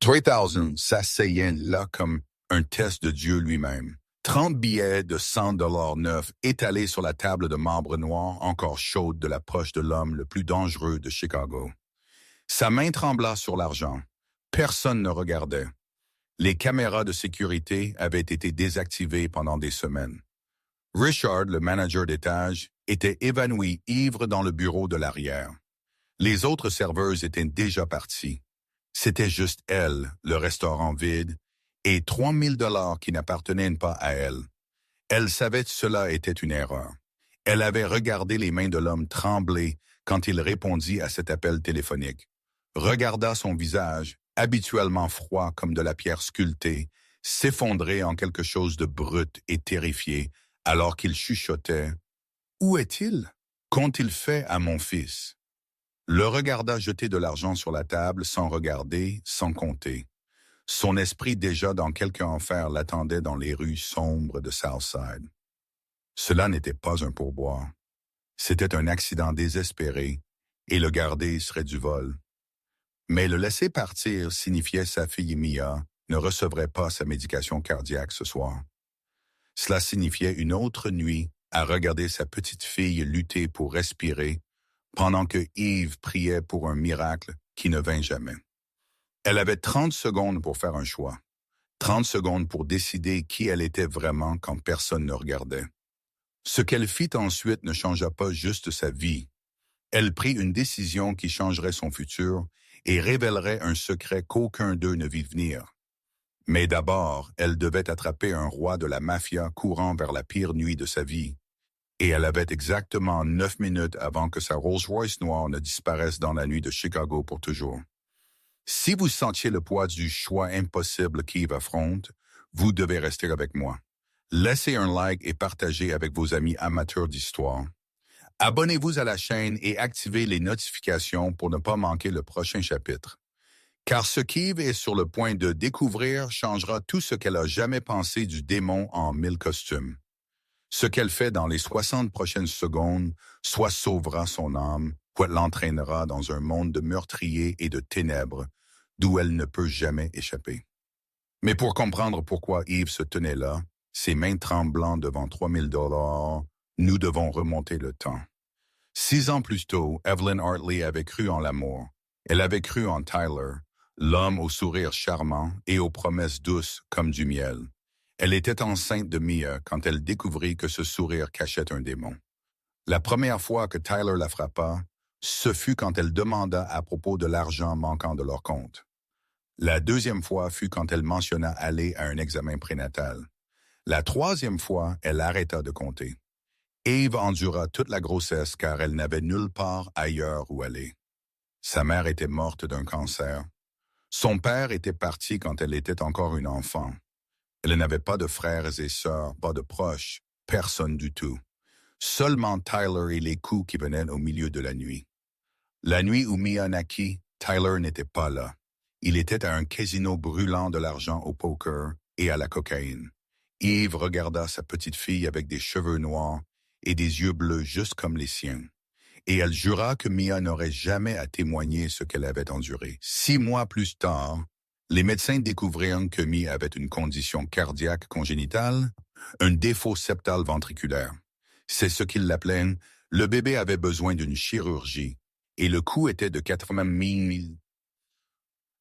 3000 s'asseyait là comme un test de Dieu lui-même. 30 billets de $100 neufs étalés sur la table de marbre noir encore chaude de la poche de l'homme le plus dangereux de Chicago. Sa main trembla sur l'argent. Personne ne regardait. Les caméras de sécurité avaient été désactivées pendant des semaines. Richard, le manager d'étage, était évanoui, ivre dans le bureau de l'arrière. Les autres serveuses étaient déjà parties. C'était juste elle, le restaurant vide, et $3000 qui n'appartenaient pas à elle. Elle savait que cela était une erreur. Elle avait regardé les mains de l'homme trembler quand il répondit à cet appel téléphonique. Regarda son visage, habituellement froid comme de la pierre sculptée, s'effondrer en quelque chose de brut et terrifié, alors qu'il chuchotait « Où est-il? Qu'ont-ils fait à mon fils? » Le regarda jeter de l'argent sur la table sans regarder, sans compter. Son esprit déjà dans quelque enfer l'attendait dans les rues sombres de Southside. Cela n'était pas un pourboire. C'était un accident désespéré, et le garder serait du vol. Mais le laisser partir signifiait sa fille Mia ne recevrait pas sa médication cardiaque ce soir. Cela signifiait une autre nuit à regarder sa petite fille lutter pour respirer, pendant que Yves priait pour un miracle qui ne vint jamais. Elle avait 30 secondes pour faire un choix. 30 secondes pour décider qui elle était vraiment quand personne ne regardait. Ce qu'elle fit ensuite ne changea pas juste sa vie. Elle prit une décision qui changerait son futur et révélerait un secret qu'aucun d'eux ne vit venir. Mais d'abord, elle devait attraper un roi de la mafia courant vers la pire nuit de sa vie. Et elle avait exactement 9 minutes avant que sa Rolls-Royce noire ne disparaisse dans la nuit de Chicago pour toujours. Si vous sentiez le poids du choix impossible qu'Yves affronte, vous devez rester avec moi. Laissez un like et partagez avec vos amis amateurs d'histoire. Abonnez-vous à la chaîne et activez les notifications pour ne pas manquer le prochain chapitre. Car ce qu'Yves est sur le point de découvrir changera tout ce qu'elle a jamais pensé du démon en 1000 costumes. Ce qu'elle fait dans les 60 prochaines secondes soit sauvera son âme, soit l'entraînera dans un monde de meurtriers et de ténèbres, d'où elle ne peut jamais échapper. Mais pour comprendre pourquoi Yves se tenait là, ses mains tremblantes devant $3000, nous devons remonter le temps. 6 ans plus tôt, Evelyn Hartley avait cru en l'amour. Elle avait cru en Tyler, l'homme au sourire charmant et aux promesses douces comme du miel. Elle était enceinte de Mia quand elle découvrit que ce sourire cachait un démon. La première fois que Tyler la frappa, ce fut quand elle demanda à propos de l'argent manquant de leur compte. La deuxième fois fut quand elle mentionna aller à un examen prénatal. La troisième fois, elle arrêta de compter. Eve endura toute la grossesse car elle n'avait nulle part ailleurs où aller. Sa mère était morte d'un cancer. Son père était parti quand elle était encore une enfant. Elle n'avait pas de frères et sœurs, pas de proches, personne du tout. Seulement Tyler et les coups qui venaient au milieu de la nuit. La nuit où Mia naquit, Tyler n'était pas là. Il était à un casino brûlant de l'argent au poker et à la cocaïne. Yves regarda sa petite fille avec des cheveux noirs et des yeux bleus juste comme les siens. Et elle jura que Mia n'aurait jamais à témoigner ce qu'elle avait enduré. 6 mois plus tard, les médecins découvrirent que Mia avait une condition cardiaque congénitale, un défaut septal ventriculaire. C'est ce qu'ils l'appelaient. Le bébé avait besoin d'une chirurgie et le coût était de 80 000.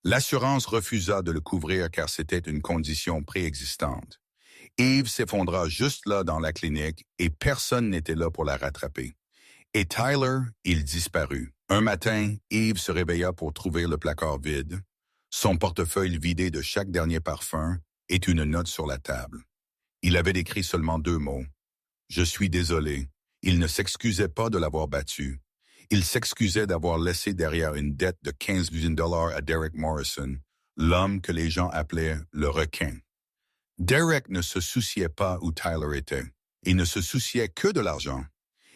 L'assurance refusa de le couvrir car c'était une condition préexistante. Yves s'effondra juste là dans la clinique et personne n'était là pour la rattraper. Et Tyler, il disparut. Un matin, Yves se réveilla pour trouver le placard vide, son portefeuille vidé de chaque dernier parfum et une note sur la table. Il avait écrit seulement 2 mots. « Je suis désolé. » Il ne s'excusait pas de l'avoir battu. Il s'excusait d'avoir laissé derrière une dette de $15 millions à Derek Morrison, l'homme que les gens appelaient le requin. Derek ne se souciait pas où Tyler était. Il ne se souciait que de l'argent.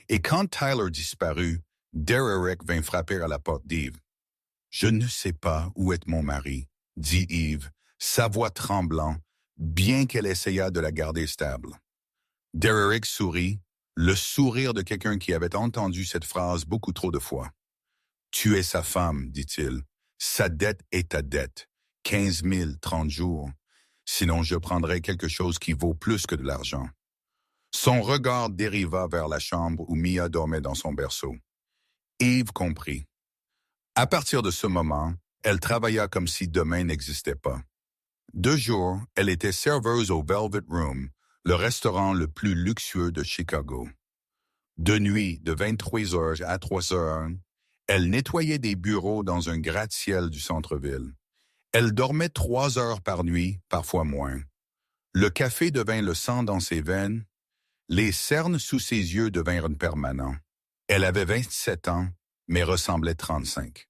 Et quand Tyler disparut, Derek vint frapper à la porte d'Yves. « Je ne sais pas où est mon mari, » dit Yves, sa voix tremblant, bien qu'elle essaya de la garder stable. Derek sourit, le sourire de quelqu'un qui avait entendu cette phrase beaucoup trop de fois. « Tu es sa femme, dit-il. Sa dette est ta dette. 15 000, 30 jours. Sinon, je prendrai quelque chose qui vaut plus que de l'argent. Son regard dériva vers la chambre où Mia dormait dans son berceau. Eve comprit. À partir de ce moment, elle travailla comme si demain n'existait pas. 2 jours, elle était serveuse au Velvet Room, le restaurant le plus luxueux de Chicago. De nuit, de 23 heures à 3 heures, elle nettoyait des bureaux dans un gratte-ciel du centre-ville. Elle dormait 3 heures par nuit, parfois moins. Le café devint le sang dans ses veines. Les cernes sous ses yeux devinrent permanents. Elle avait 27 ans, mais ressemblait 35.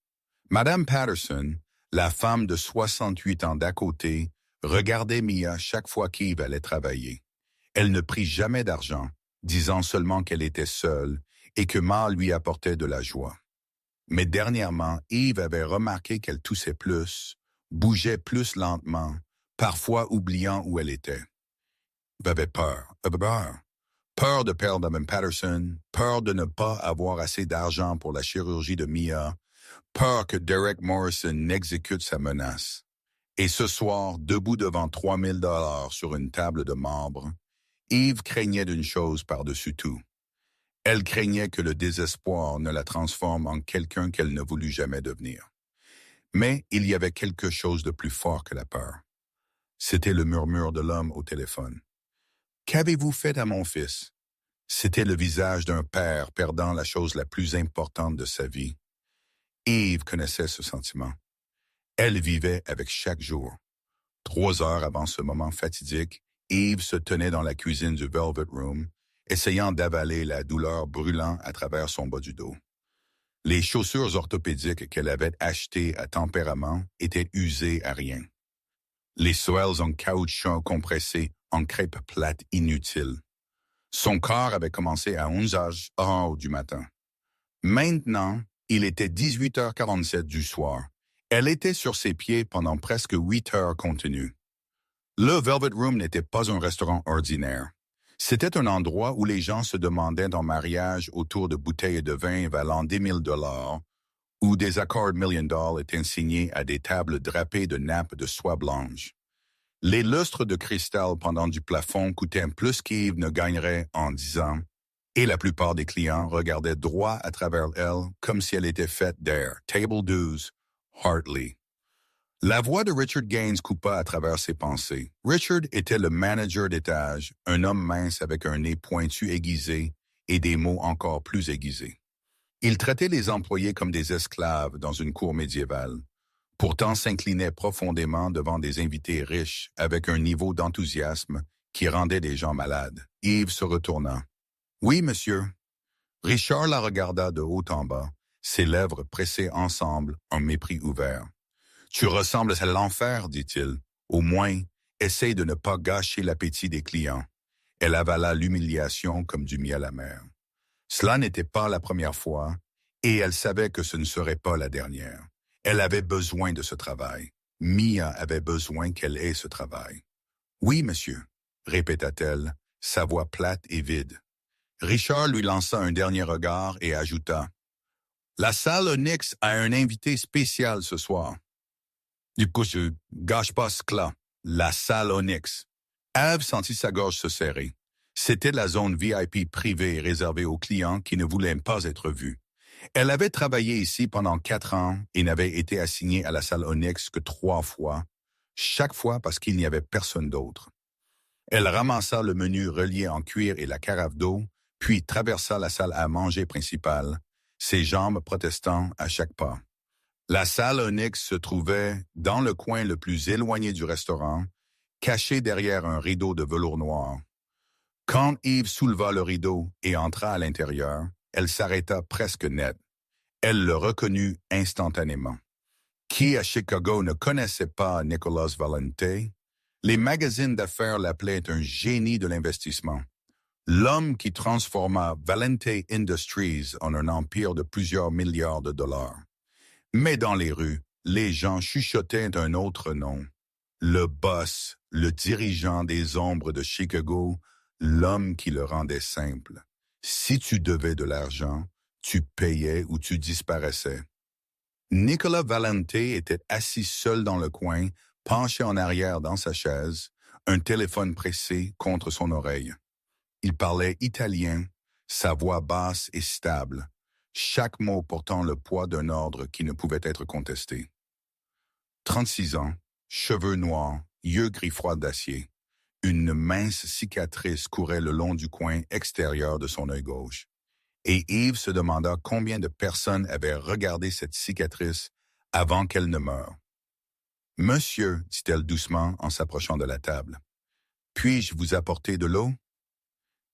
Madame Patterson, la femme de 68 ans d'à côté, regardait Mia chaque fois qu'Eve allait travailler. Elle ne prit jamais d'argent, disant seulement qu'elle était seule et que Ma lui apportait de la joie. Mais dernièrement, Eve avait remarqué qu'elle toussait plus, bougeait plus lentement, parfois oubliant où elle était. Elle avait peur. Peur de perdre Mme Patterson, peur de ne pas avoir assez d'argent pour la chirurgie de Mia, peur que Derek Morrison n'exécute sa menace. Et ce soir, debout devant 3 000 $ sur une table de marbre, Eve craignait d'une chose par-dessus tout. Elle craignait que le désespoir ne la transforme en quelqu'un qu'elle ne voulut jamais devenir. Mais il y avait quelque chose de plus fort que la peur. C'était le murmure de l'homme au téléphone. « Qu'avez-vous fait à mon fils? » C'était le visage d'un père perdant la chose la plus importante de sa vie. Eve connaissait ce sentiment. Elle vivait avec chaque jour. 3 heures avant ce moment fatidique, Eve se tenait dans la cuisine du Velvet Room, essayant d'avaler la douleur brûlant à travers son bas du dos. Les chaussures orthopédiques qu'elle avait achetées à tempérament étaient usées à rien. Les semelles en caoutchouc compressé en crêpes plates inutiles. Son corps avait commencé à 11h du matin. Maintenant, il était 18h47 du soir. Elle était sur ses pieds pendant presque 8 heures continues. Le Velvet Room n'était pas un restaurant ordinaire. C'était un endroit où les gens se demandaient en mariage autour de bouteilles de vin valant des $1000, où des accords $1 million étaient signés à des tables drapées de nappes de soie blanche. Les lustres de cristal pendant du plafond coûtaient plus qu'Eve ne gagnerait en 10 ans, et la plupart des clients regardaient droit à travers elle comme si elle était faite d'air. Table 12, Hartley. La voix de Richard Gaines coupa à travers ses pensées. Richard était le manager d'étage, un homme mince avec un nez pointu aiguisé et des mots encore plus aiguisés. Il traitait les employés comme des esclaves dans une cour médiévale. Pourtant s'inclinait profondément devant des invités riches avec un niveau d'enthousiasme qui rendait des gens malades. Eve se retourna. « Oui, monsieur. » Richard la regarda de haut en bas, ses lèvres pressées ensemble, un mépris ouvert. « Tu ressembles à l'enfer, dit-il. Au moins, essaye de ne pas gâcher l'appétit des clients. » Elle avala l'humiliation comme du miel amer. Cela n'était pas la première fois, et elle savait que ce ne serait pas la dernière. Elle avait besoin de ce travail. Mia avait besoin qu'elle ait ce travail. « Oui, monsieur, » répéta-t-elle, sa voix plate et vide. Richard lui lança un dernier regard et ajouta « La salle Onyx a un invité spécial ce soir. » Du coup, je gâche pas ce clat. La salle Onyx. Eve sentit sa gorge se serrer. C'était la zone VIP privée réservée aux clients qui ne voulaient pas être vus. Elle avait travaillé ici pendant 4 ans et n'avait été assignée à la salle Onyx que 3 fois, chaque fois parce qu'il n'y avait personne d'autre. Elle ramassa le menu relié en cuir et la carafe d'eau, puis traversa la salle à manger principale, ses jambes protestant à chaque pas. La salle Onyx se trouvait dans le coin le plus éloigné du restaurant, caché derrière un rideau de velours noir. Quand Eve souleva le rideau et entra à l'intérieur, elle s'arrêta presque net. Elle le reconnut instantanément. Qui à Chicago ne connaissait pas Nicholas Valente? Les magazines d'affaires l'appelaient un génie de l'investissement. L'homme qui transforma Valente Industries en un empire de plusieurs milliards de dollars. Mais dans les rues, les gens chuchotaient un autre nom. Le boss, le dirigeant des ombres de Chicago, l'homme qui le rendait simple. Si tu devais de l'argent, tu payais ou tu disparaissais. Nicolas Valente était assis seul dans le coin, penché en arrière dans sa chaise, un téléphone pressé contre son oreille. Il parlait italien, sa voix basse et stable, chaque mot portant le poids d'un ordre qui ne pouvait être contesté. 36 ans, cheveux noirs, yeux gris froids d'acier. Une mince cicatrice courait le long du coin extérieur de son œil gauche. Et Yves se demanda combien de personnes avaient regardé cette cicatrice avant qu'elle ne meure. « Monsieur, dit-elle doucement en s'approchant de la table, puis-je vous apporter de l'eau? »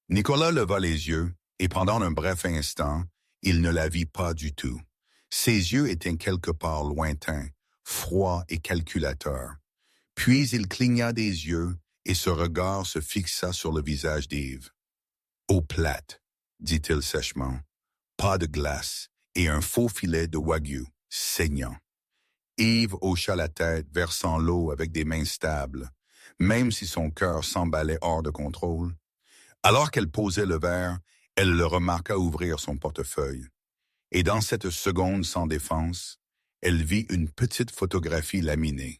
Nicolas leva les yeux, et pendant un bref instant, il ne la vit pas du tout. Ses yeux étaient quelque part lointains, froids et calculateurs. Puis il cligna des yeux, et ce regard se fixa sur le visage d'Yves. « Eau plate, dit-il sèchement, pas de glace, et un faux filet de wagyu, saignant. » Yves hocha la tête, versant l'eau avec des mains stables, même si son cœur s'emballait hors de contrôle. Alors qu'elle posait le verre, elle le remarqua ouvrir son portefeuille. Et dans cette seconde sans défense, elle vit une petite photographie laminée.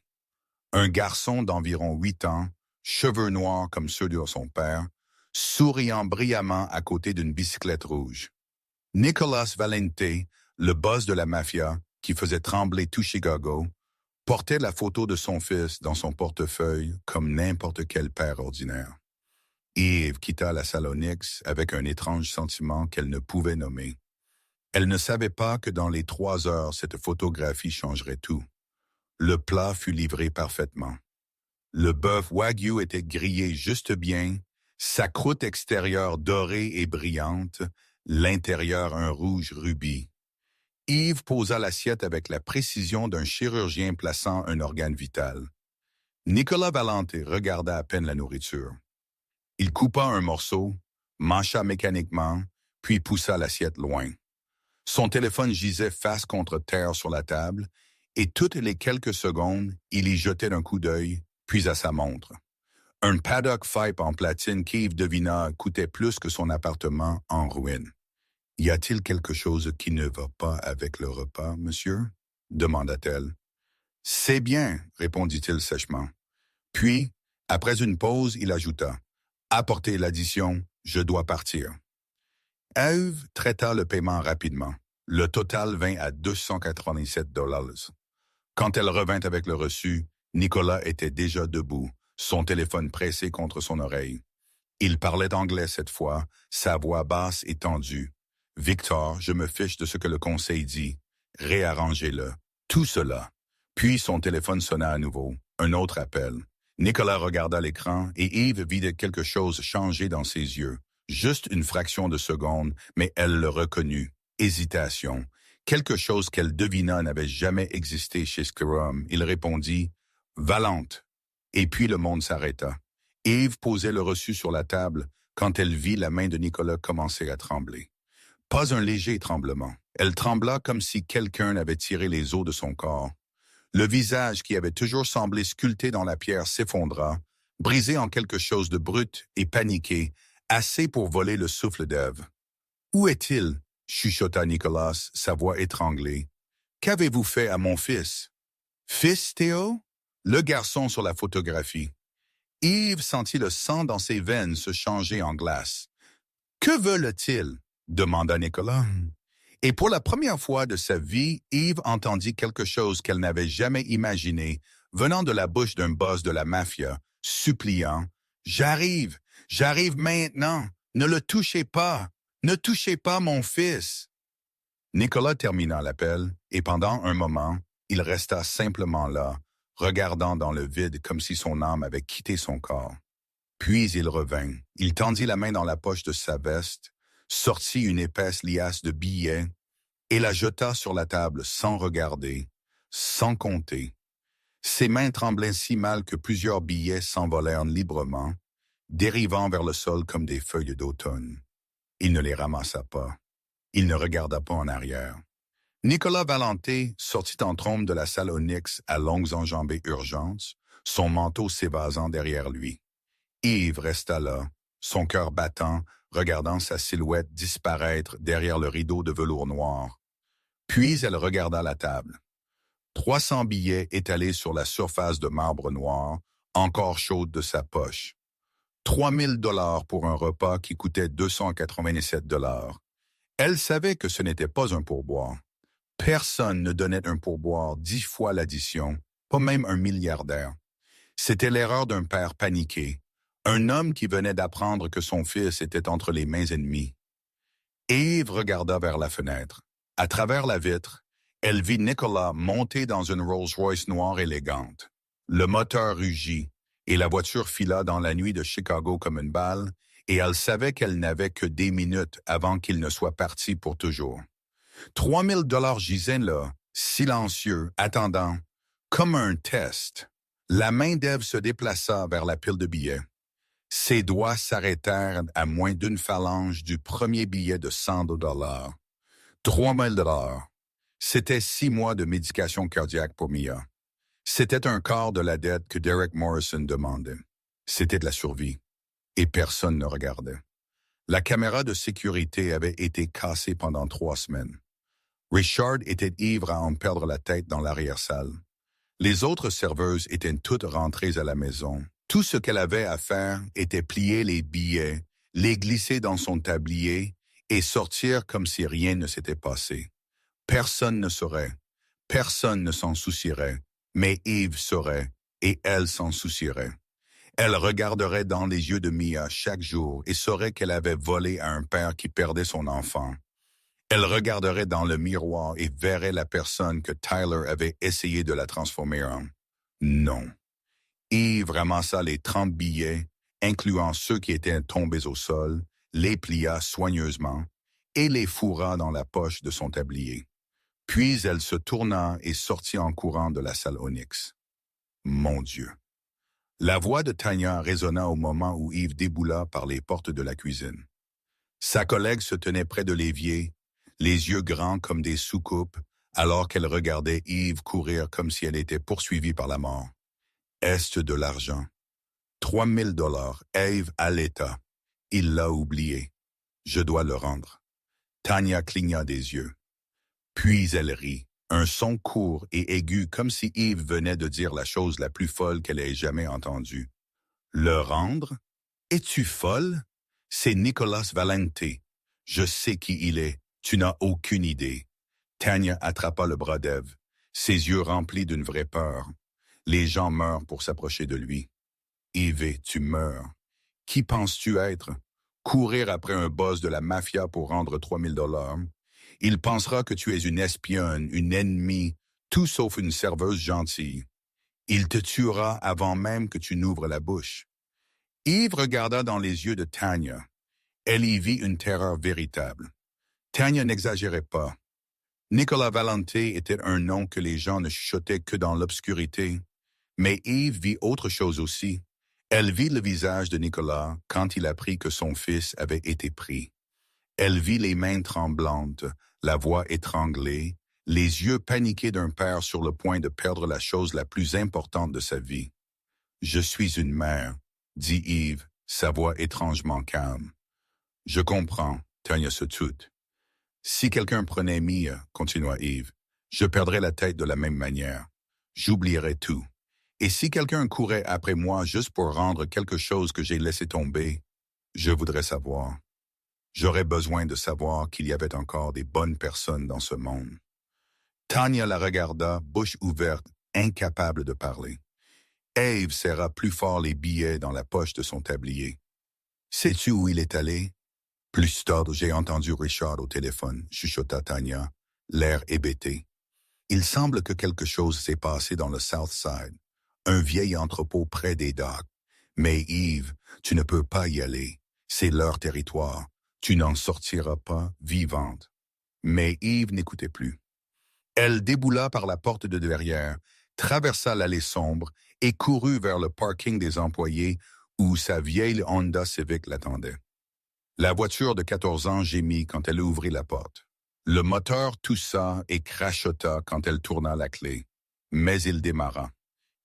Un garçon d'environ 8 ans, cheveux noirs comme ceux de son père, souriant brillamment à côté d'une bicyclette rouge. Nicolas Valente, le boss de la mafia, qui faisait trembler tout Chicago, portait la photo de son fils dans son portefeuille comme n'importe quel père ordinaire. Yves quitta la salle Onyx avec un étrange sentiment qu'elle ne pouvait nommer. Elle ne savait pas que dans les 3 heures, cette photographie changerait tout. Le plat fut livré parfaitement. Le bœuf wagyu était grillé juste bien, sa croûte extérieure dorée et brillante, l'intérieur un rouge rubis. Yves posa l'assiette avec la précision d'un chirurgien plaçant un organe vital. Nicolas Valente regarda à peine la nourriture. Il coupa un morceau, mâcha mécaniquement, puis poussa l'assiette loin. Son téléphone gisait face contre terre sur la table, et toutes les quelques secondes, il y jetait un coup d'œil, puis à sa montre. Un Paddock Fipe en platine qu'Yves devina coûtait plus que son appartement en ruine. « Y a-t-il quelque chose qui ne va pas avec le repas, monsieur? » demanda-t-elle. « C'est bien, répondit-il sèchement. Puis, après une pause, il ajouta. « Apportez l'addition, je dois partir. » Yves traita le paiement rapidement. Le total vint à 297 $. Quand elle revint avec le reçu, Nicolas était déjà debout, son téléphone pressé contre son oreille. Il parlait anglais cette fois, sa voix basse et tendue. « Victor, je me fiche de ce que le conseil dit. Réarrangez-le. Tout cela. » Puis son téléphone sonna à nouveau. Un autre appel. Nicolas regarda l'écran et Yves vit quelque chose changer dans ses yeux. Juste une fraction de seconde, mais elle le reconnut. Hésitation. Quelque chose qu'elle devina n'avait jamais existé chez Sclerum. Il répondit « Valente ». Et puis le monde s'arrêta. Yves posait le reçu sur la table quand elle vit la main de Nicolas commencer à trembler. Pas un léger tremblement. Elle trembla comme si quelqu'un avait tiré les os de son corps. Le visage qui avait toujours semblé sculpté dans la pierre s'effondra, brisé en quelque chose de brut et paniqué, assez pour voler le souffle d'Ève. « Où est-il » chuchota Nicolas, sa voix étranglée. « Qu'avez-vous fait à mon fils ?»« Fils, Théo ?» Le garçon sur la photographie. Yves sentit le sang dans ses veines se changer en glace. « Que veulent-ils » demanda Nicolas. Et pour la première fois de sa vie, Yves entendit quelque chose qu'elle n'avait jamais imaginé, venant de la bouche d'un boss de la mafia, suppliant « J'arrive, j'arrive maintenant, ne le touchez pas, ne touchez pas mon fils !» Nicolas termina l'appel, et pendant un moment, il resta simplement là, regardant dans le vide comme si son âme avait quitté son corps. Puis il revint, il tendit la main dans la poche de sa veste, sortit une épaisse liasse de billets et la jeta sur la table sans regarder, sans compter. Ses mains tremblaient si mal que plusieurs billets s'envolèrent librement, dérivant vers le sol comme des feuilles d'automne. Il ne les ramassa pas. Il ne regarda pas en arrière. Nicolas Valente sortit en trombe de la salle Onyx à longues enjambées urgentes, son manteau s'évasant derrière lui. Yves resta là, son cœur battant, regardant sa silhouette disparaître derrière le rideau de velours noir. Puis elle regarda la table. 300 billets étalés sur la surface de marbre noir, encore chaude de sa poche. 3 000 $ pour un repas qui coûtait 297 $. Elle savait que ce n'était pas un pourboire. Personne ne donnait un pourboire 10 fois l'addition, pas même un milliardaire. C'était l'erreur d'un père paniqué, un homme qui venait d'apprendre que son fils était entre les mains ennemies. Eve regarda vers la fenêtre. À travers la vitre, elle vit Nicolas monter dans une Rolls-Royce noire élégante. Le moteur rugit, et la voiture fila dans la nuit de Chicago comme une balle, et elle savait qu'elle n'avait que des minutes avant qu'il ne soit parti pour toujours. 3 000 $ gisaient là, silencieux, attendant, comme un test. La main d'Ève se déplaça vers la pile de billets. Ses doigts s'arrêtèrent à moins d'une phalange du premier billet de 100 $. 3 000 $. C'était 6 mois de médication cardiaque pour Mia. C'était un quart de la dette que Derek Morrison demandait. C'était de la survie. Et personne ne regardait. La caméra de sécurité avait été cassée pendant 3 semaines. Richard était ivre à en perdre la tête dans l'arrière-salle. Les autres serveuses étaient toutes rentrées à la maison. Tout ce qu'elle avait à faire était plier les billets, les glisser dans son tablier et sortir comme si rien ne s'était passé. Personne ne saurait, personne ne s'en soucierait, mais Eve saurait et elle s'en soucierait. Elle regarderait dans les yeux de Mia chaque jour et saurait qu'elle avait volé à un père qui perdait son enfant. Elle regarderait dans le miroir et verrait la personne que Tyler avait essayé de la transformer en. Non. Eve ramassa les 30 billets, incluant ceux qui étaient tombés au sol, les plia soigneusement et les fourra dans la poche de son tablier. Puis elle se tourna et sortit en courant de la salle Onyx. Mon Dieu! La voix de Tanya résonna au moment où Eve déboula par les portes de la cuisine. Sa collègue se tenait près de l'évier, les yeux grands comme des soucoupes, alors qu'elle regardait Eve courir comme si elle était poursuivie par la mort. Est-ce de l'argent? 3 000 $. Eve à l'état. Il l'a oublié. Je dois le rendre. Tanya cligna des yeux. Puis elle rit, un son court et aigu comme si Eve venait de dire la chose la plus folle qu'elle ait jamais entendue. Le rendre? Es-tu folle? C'est Nicolas Valente. Je sais qui il est. Tu n'as aucune idée. Tanya attrapa le bras d'Ève, ses yeux remplis d'une vraie peur. Les gens meurent pour s'approcher de lui. Eve, tu meurs. Qui penses-tu être? Courir après un boss de la mafia pour rendre 3 000 $? Il pensera que tu es une espionne, une ennemie, tout sauf une serveuse gentille. Il te tuera avant même que tu n'ouvres la bouche. Eve regarda dans les yeux de Tanya. Elle y vit une terreur véritable. Tanya n'exagérait pas. Nicolas Valente était un nom que les gens ne chuchotaient que dans l'obscurité. Mais Eve vit autre chose aussi. Elle vit le visage de Nicolas quand il apprit que son fils avait été pris. Elle vit les mains tremblantes, la voix étranglée, les yeux paniqués d'un père sur le point de perdre la chose la plus importante de sa vie. « Je suis une mère », dit Eve, sa voix étrangement calme. « Je comprends », Tanya se tut. « Si quelqu'un prenait Mia, continua Eve, je perdrais la tête de la même manière. J'oublierais tout. Et si quelqu'un courait après moi juste pour rendre quelque chose que j'ai laissé tomber, je voudrais savoir. J'aurais besoin de savoir qu'il y avait encore des bonnes personnes dans ce monde. » Tanya la regarda, bouche ouverte, incapable de parler. Eve serra plus fort les billets dans la poche de son tablier. « Sais-tu où il est allé? » Plus tard, j'ai entendu Richard au téléphone, chuchota Tanya, l'air hébété. « Il semble que quelque chose s'est passé dans le South Side, un vieil entrepôt près des docks. Mais Eve, tu ne peux pas y aller. C'est leur territoire. Tu n'en sortiras pas vivante. » Mais Eve n'écoutait plus. Elle déboula par la porte de derrière, traversa l'allée sombre et courut vers le parking des employés où sa vieille Honda Civic l'attendait. La voiture de 14 ans gémit quand elle ouvrit la porte. Le moteur toussa et crachota quand elle tourna la clé. Mais il démarra.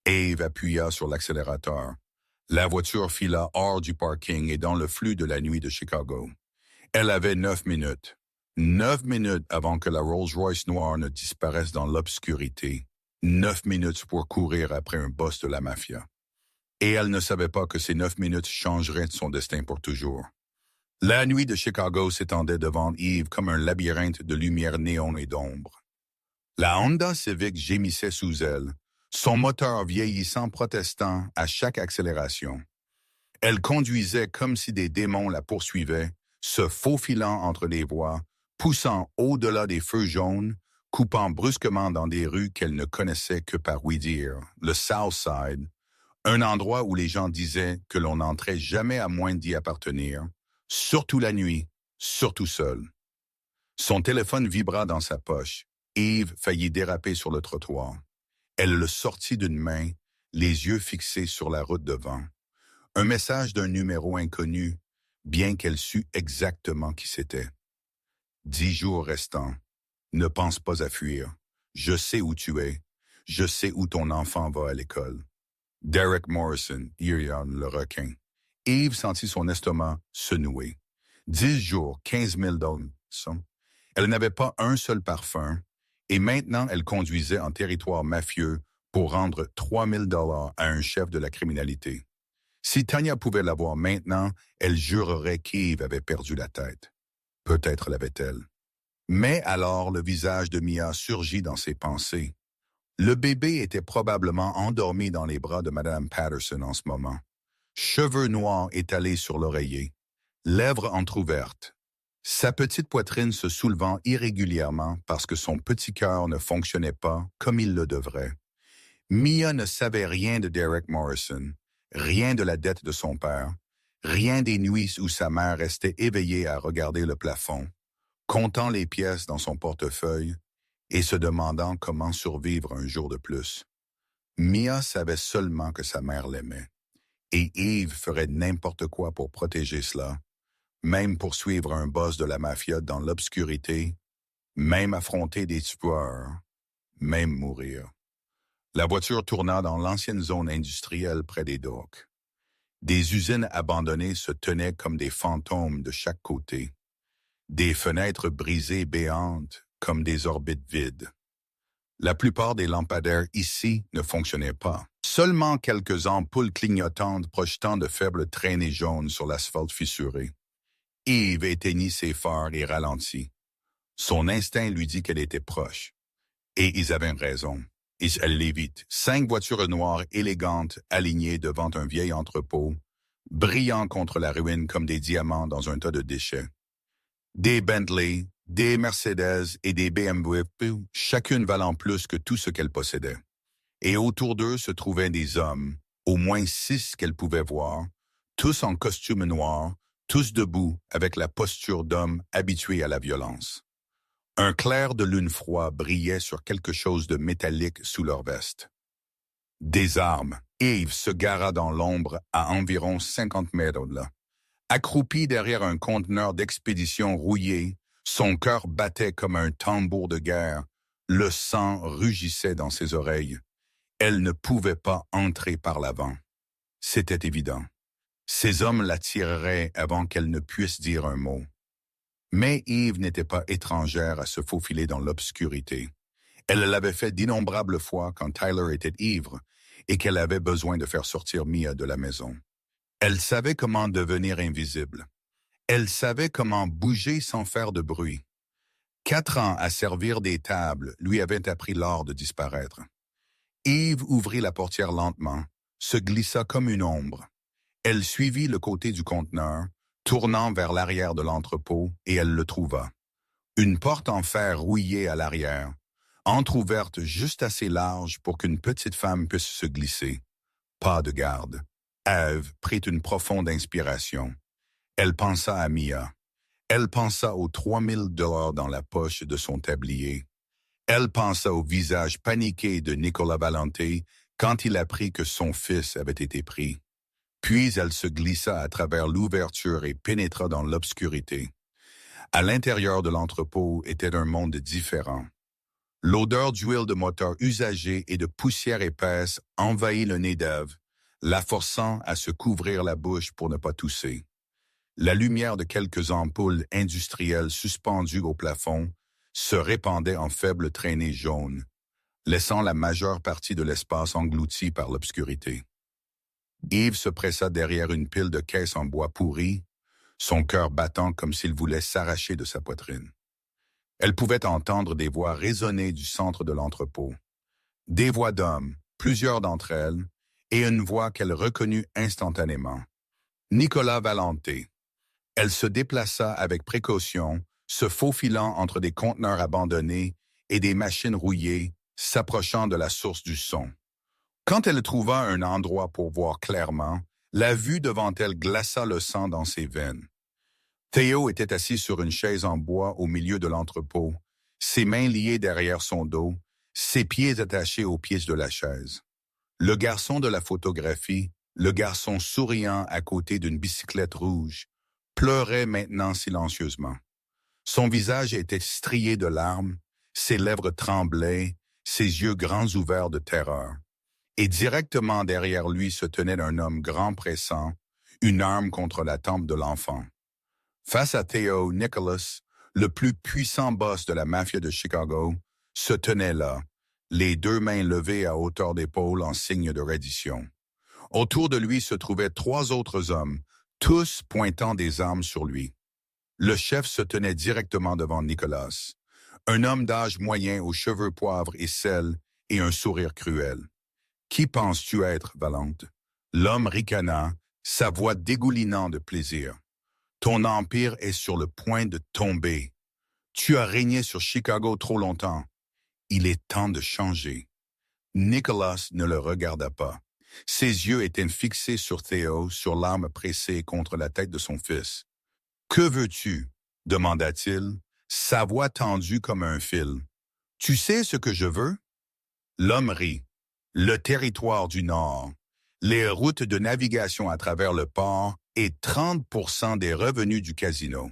Eve appuya sur l'accélérateur. La voiture fila hors du parking et dans le flux de la nuit de Chicago. Elle avait 9 minutes. 9 minutes avant que la Rolls-Royce noire ne disparaisse dans l'obscurité. 9 minutes pour courir après un boss de la mafia. Et elle ne savait pas que ces 9 minutes changeraient son destin pour toujours. La nuit de Chicago s'étendait devant Eve comme un labyrinthe de lumière néon et d'ombre. La Honda Civic gémissait sous elle, son moteur vieillissant protestant à chaque accélération. Elle conduisait comme si des démons la poursuivaient, se faufilant entre les voies, poussant au-delà des feux jaunes, coupant brusquement dans des rues qu'elle ne connaissait que par ouï-dire, le South Side, un endroit où les gens disaient que l'on n'entrait jamais à moins d'y appartenir, surtout la nuit, surtout seul. Son téléphone vibra dans sa poche. Eve faillit déraper sur le trottoir. Elle le sortit d'une main, les yeux fixés sur la route devant. Un message d'un numéro inconnu, bien qu'elle sût exactement qui c'était. 10 jours restants. Ne pense pas à fuir. Je sais où tu es. Je sais où ton enfant va à l'école. Derek Morrison, Irion le requin. Eve sentit son estomac se nouer. 10 jours, 15 000 $. Elle n'avait pas un seul parfum, et maintenant elle conduisait en territoire mafieux pour rendre 3 000 $ à un chef de la criminalité. Si Tanya pouvait l'avoir maintenant, elle jurerait qu'Eve avait perdu la tête. Peut-être l'avait-elle. Mais alors le visage de Mia surgit dans ses pensées. Le bébé était probablement endormi dans les bras de Mme Patterson en ce moment. Cheveux noirs étalés sur l'oreiller, lèvres entr'ouvertes, sa petite poitrine se soulevant irrégulièrement parce que son petit cœur ne fonctionnait pas comme il le devrait. Mia ne savait rien de Derek Morrison, rien de la dette de son père, rien des nuits où sa mère restait éveillée à regarder le plafond, comptant les pièces dans son portefeuille et se demandant comment survivre un jour de plus. Mia savait seulement que sa mère l'aimait, et Eve ferait n'importe quoi pour protéger cela, même poursuivre un boss de la mafia dans l'obscurité, même affronter des tueurs, même mourir. La voiture tourna dans l'ancienne zone industrielle près des docks. Des usines abandonnées se tenaient comme des fantômes de chaque côté. Des fenêtres brisées béantes comme des orbites vides. La plupart des lampadaires ici ne fonctionnaient pas. Seulement quelques ampoules clignotantes projetant de faibles traînées jaunes sur l'asphalte fissuré. Eve éteignit ses phares et ralentit. Son instinct lui dit qu'elle était proche. Et ils avaient raison. Elle allait vite. 5 voitures noires élégantes alignées devant un vieil entrepôt, brillant contre la ruine comme des diamants dans un tas de déchets. Des Bentley, des Mercedes et des BMW, chacune valant plus que tout ce qu'elle possédait. Et autour d'eux se trouvaient des hommes, au moins 6 qu'elle pouvait voir, tous en costume noir, tous debout avec la posture d'hommes habitués à la violence. Un clair de lune froid brillait sur quelque chose de métallique sous leur veste. Des armes. Eve se gara dans l'ombre à environ 50 mètres de là. Accroupie derrière un conteneur d'expédition rouillé, son cœur battait comme un tambour de guerre. Le sang rugissait dans ses oreilles. Elle ne pouvait pas entrer par l'avant. C'était évident. Ces hommes la tireraient avant qu'elle ne puisse dire un mot. Mais Eve n'était pas étrangère à se faufiler dans l'obscurité. Elle l'avait fait d'innombrables fois quand Tyler était ivre et qu'elle avait besoin de faire sortir Mia de la maison. Elle savait comment devenir invisible. Elle savait comment bouger sans faire de bruit. 4 ans à servir des tables lui avaient appris l'art de disparaître. Eve ouvrit la portière lentement, se glissa comme une ombre. Elle suivit le côté du conteneur, tournant vers l'arrière de l'entrepôt, et elle le trouva. Une porte en fer rouillée à l'arrière, entr'ouverte juste assez large pour qu'une petite femme puisse se glisser. Pas de garde. Eve prit une profonde inspiration. Elle pensa à Mia. Elle pensa aux 3 000 $ dans la poche de son tablier. Elle pensa au visage paniqué de Nicolas Valente quand il apprit que son fils avait été pris. Puis elle se glissa à travers l'ouverture et pénétra dans l'obscurité. À l'intérieur de l'entrepôt était un monde différent. L'odeur d'huile de moteur usagée et de poussière épaisse envahit le nez d'Ève, la forçant à se couvrir la bouche pour ne pas tousser. La lumière de quelques ampoules industrielles suspendues au plafond se répandait en faibles traînées jaunes. laissant la majeure partie de l'espace englouti par l'obscurité. Yves se pressa derrière une pile de caisses en bois pourri, son cœur battant comme s'il voulait s'arracher de sa poitrine. Elle pouvait entendre des voix résonner du centre de l'entrepôt. Des voix d'hommes, plusieurs d'entre elles, et une voix qu'elle reconnut instantanément. Nicolas Valenté. Elle se déplaça avec précaution, se faufilant entre des conteneurs abandonnés et des machines rouillées, s'approchant de la source du son. Quand elle trouva un endroit pour voir clairement, la vue devant elle glaça le sang dans ses veines. Théo était assis sur une chaise en bois au milieu de l'entrepôt, ses mains liées derrière son dos, ses pieds attachés aux pieds de la chaise. Le garçon de la photographie, le garçon souriant à côté d'une bicyclette rouge, pleurait maintenant silencieusement. Son visage était strié de larmes, ses lèvres tremblaient, ses yeux grands ouverts de terreur. Et directement derrière lui se tenait un homme grand pressant, une arme contre la tempe de l'enfant. Face à Théo, Nicholas, le plus puissant boss de la mafia de Chicago, se tenait là, les deux mains levées à hauteur d'épaule en signe de reddition. Autour de lui se trouvaient 3 autres hommes, tous pointant des armes sur lui. Le chef se tenait directement devant Nicolas, un homme d'âge moyen aux cheveux poivre et sel et un sourire cruel. « Qui penses-tu être, Valente ?» L'homme ricana, sa voix dégoulinant de plaisir. « Ton empire est sur le point de tomber. Tu as régné sur Chicago trop longtemps. Il est temps de changer. » Nicolas ne le regarda pas. Ses yeux étaient fixés sur Théo, sur l'arme pressée contre la tête de son fils. « Que veux-tu » demanda-t-il, sa voix tendue comme un fil. « Tu sais ce que je veux ?» L'homme rit. « Le territoire du Nord, les routes de navigation à travers le port et 30% des revenus du casino. »«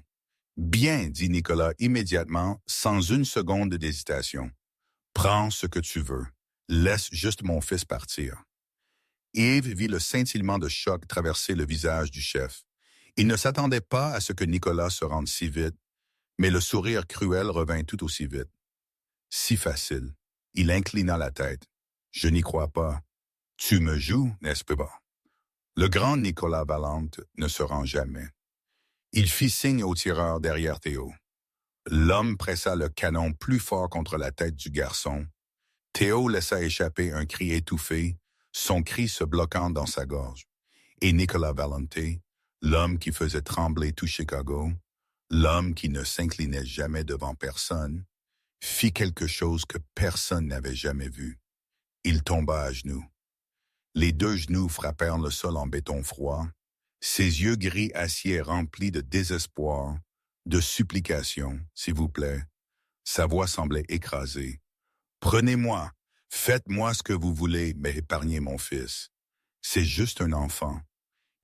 Bien, » dit Nicolas immédiatement, sans une seconde d'hésitation. « Prends ce que tu veux. Laisse juste mon fils partir. » Yves vit le scintillement de choc traverser le visage du chef. Il ne s'attendait pas à ce que Nicolas se rende si vite, mais le sourire cruel revint tout aussi vite. Si facile. Il inclina la tête. « Je n'y crois pas. Tu me joues, n'est-ce pas? » Le grand Nicolas Valente ne se rend jamais. Il fit signe au tireur derrière Théo. L'homme pressa le canon plus fort contre la tête du garçon. Théo laissa échapper un cri étouffé, son cri se bloquant dans sa gorge. Et Nicolas Valente, l'homme qui faisait trembler tout Chicago, l'homme qui ne s'inclinait jamais devant personne, fit quelque chose que personne n'avait jamais vu. Il tomba à genoux. Les 2 genoux frappèrent le sol en béton froid, ses yeux gris acier remplis de désespoir, de supplication, s'il vous plaît. Sa voix semblait écrasée. « Prenez-moi, faites-moi ce que vous voulez, mais épargnez mon fils. C'est juste un enfant.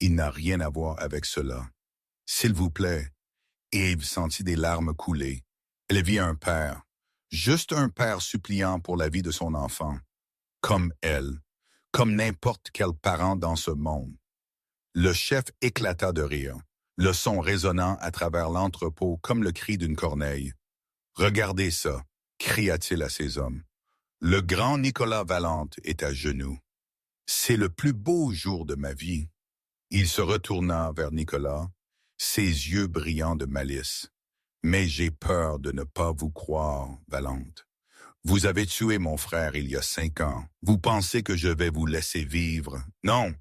Il n'a rien à voir avec cela. S'il vous plaît. » Yves sentit des larmes couler. Elle vit un père, juste un père suppliant pour la vie de son enfant. Comme elle, comme n'importe quel parent dans ce monde. Le chef éclata de rire, le son résonnant à travers l'entrepôt comme le cri d'une corneille. « Regardez ça » cria-t-il à ses hommes. « Le grand Nicolas Valente est à genoux. C'est le plus beau jour de ma vie. » Il se retourna vers Nicolas, ses yeux brillants de malice. « Mais j'ai peur de ne pas vous croire, Valente. Vous avez tué mon frère il y a 5 ans. Vous pensez que je vais vous laisser vivre? Non.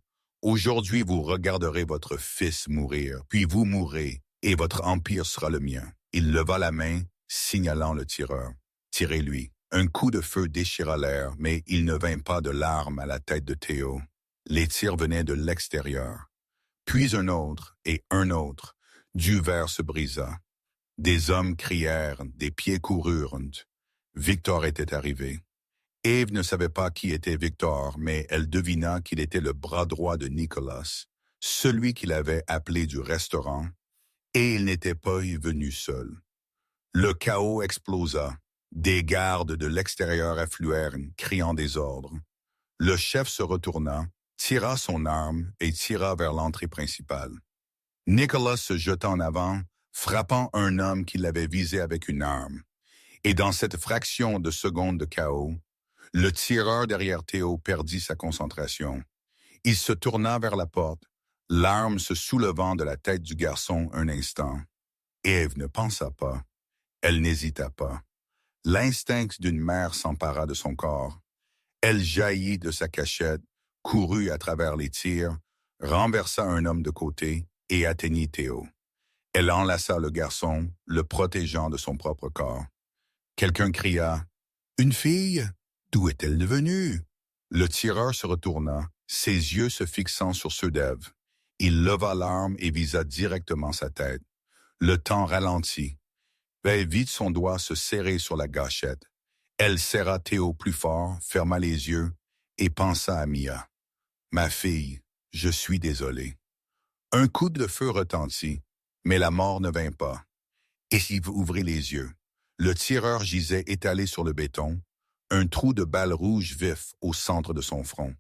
Aujourd'hui, vous regarderez votre fils mourir, puis vous mourrez, et votre empire sera le mien. » Il leva la main, signalant le tireur. « Tirez-lui. » Un coup de feu déchira l'air, mais il ne vint pas de larmes à la tête de Théo. Les tirs venaient de l'extérieur. Puis un autre, et un autre. Du verre se brisa. Des hommes crièrent, des pieds coururent. Victor était arrivé. Eve ne savait pas qui était Victor, mais elle devina qu'il était le bras droit de Nicolas, celui qu'il avait appelé du restaurant, et il n'était pas y venu seul. Le chaos explosa. Des gardes de l'extérieur affluèrent, criant des ordres. Le chef se retourna, tira son arme et tira vers l'entrée principale. Nicolas se jeta en avant, frappant un homme qui l'avait visé avec une arme. Et dans cette fraction de seconde de chaos, Le tireur derrière Théo perdit sa concentration. Il se tourna vers la porte, l'arme se soulevant de la tête du garçon un instant. Ève ne pensa pas. Elle n'hésita pas. L'instinct d'une mère s'empara de son corps. Elle jaillit de sa cachette, courut à travers les tirs, renversa un homme de côté et atteignit Théo. Elle enlaça le garçon, le protégeant de son propre corps. Quelqu'un cria « Une fille? D'où est-elle devenue ?» Le tireur se retourna, ses yeux se fixant sur ceux d'Ève. Il leva l'arme et visa directement sa tête. Le temps ralentit. Elle vit son doigt se serrer sur la gâchette. Elle serra Théo plus fort, ferma les yeux et pensa à Mia. « Ma fille, je suis désolé. » Un coup de feu retentit, mais la mort ne vint pas. Et s'il ouvrit les yeux, le tireur gisait étalé sur le béton, un trou de balle rouge vif au centre de son front.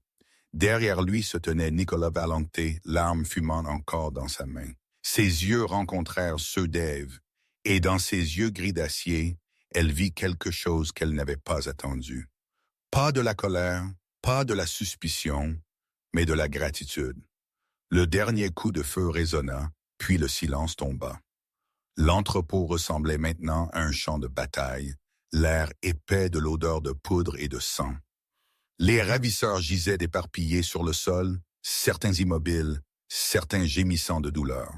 Derrière lui se tenait Nicolas Valente, l'arme fumant encore dans sa main. Ses yeux rencontrèrent ceux d'Ève, et dans ses yeux gris d'acier, elle vit quelque chose qu'elle n'avait pas attendu. Pas de la colère, pas de la suspicion, mais de la gratitude. Le dernier coup de feu résonna, puis le silence tomba. L'entrepôt ressemblait maintenant à un champ de bataille, l'air épais de l'odeur de poudre et de sang. Les ravisseurs gisaient éparpillés sur le sol, certains immobiles, certains gémissant de douleur.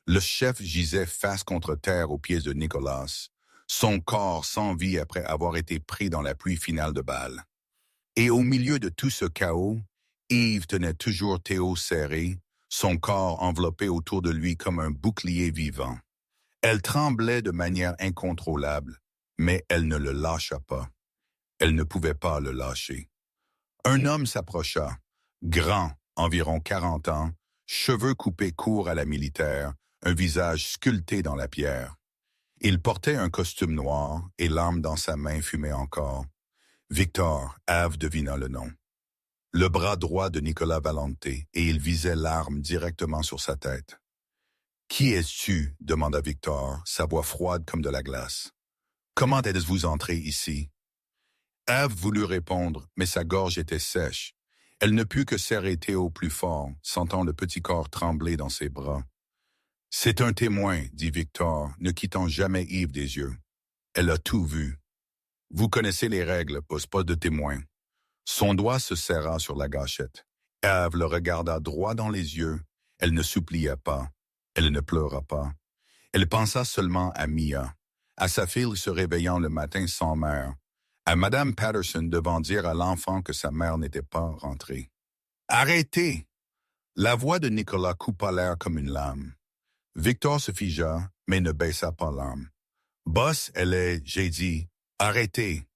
Le chef gisait face contre terre aux pieds de Nicolas, son corps sans vie après avoir été pris dans la pluie finale de balles. Et au milieu de tout ce chaos, Yves tenait toujours Théo serré, son corps enveloppé autour de lui comme un bouclier vivant. Elle tremblait de manière incontrôlable, mais elle ne le lâcha pas. Elle ne pouvait pas le lâcher. Un homme s'approcha, grand, environ 40 ans, cheveux coupés courts à la militaire, un visage sculpté dans la pierre. Il portait un costume noir et l'arme dans sa main fumait encore. Victor, Ève devina le nom. Le bras droit de Nicolas Valente, et il visait l'arme directement sur sa tête. « Qui es-tu » demanda Victor, sa voix froide comme de la glace. « Comment êtes-vous entré ici » Ève voulut répondre, mais sa gorge était sèche. Elle ne put que serrer Théo plus fort, sentant le petit corps trembler dans ses bras. « C'est un témoin, » dit Victor, ne quittant jamais Yves des yeux. Elle a tout vu. « Vous connaissez les règles, pose pas de témoin. » Son doigt se serra sur la gâchette. Ève le regarda droit dans les yeux. Elle ne supplia pas. Elle ne pleura pas. Elle pensa seulement à Mia, à sa fille se réveillant le matin sans mère, à Madame Patterson devant dire à l'enfant que sa mère n'était pas rentrée. « Arrêtez !» La voix de Nicolas coupa l'air comme une lame. Victor se figea, mais ne baissa pas l'arme. « Boss, j'ai dit, arrêtez !»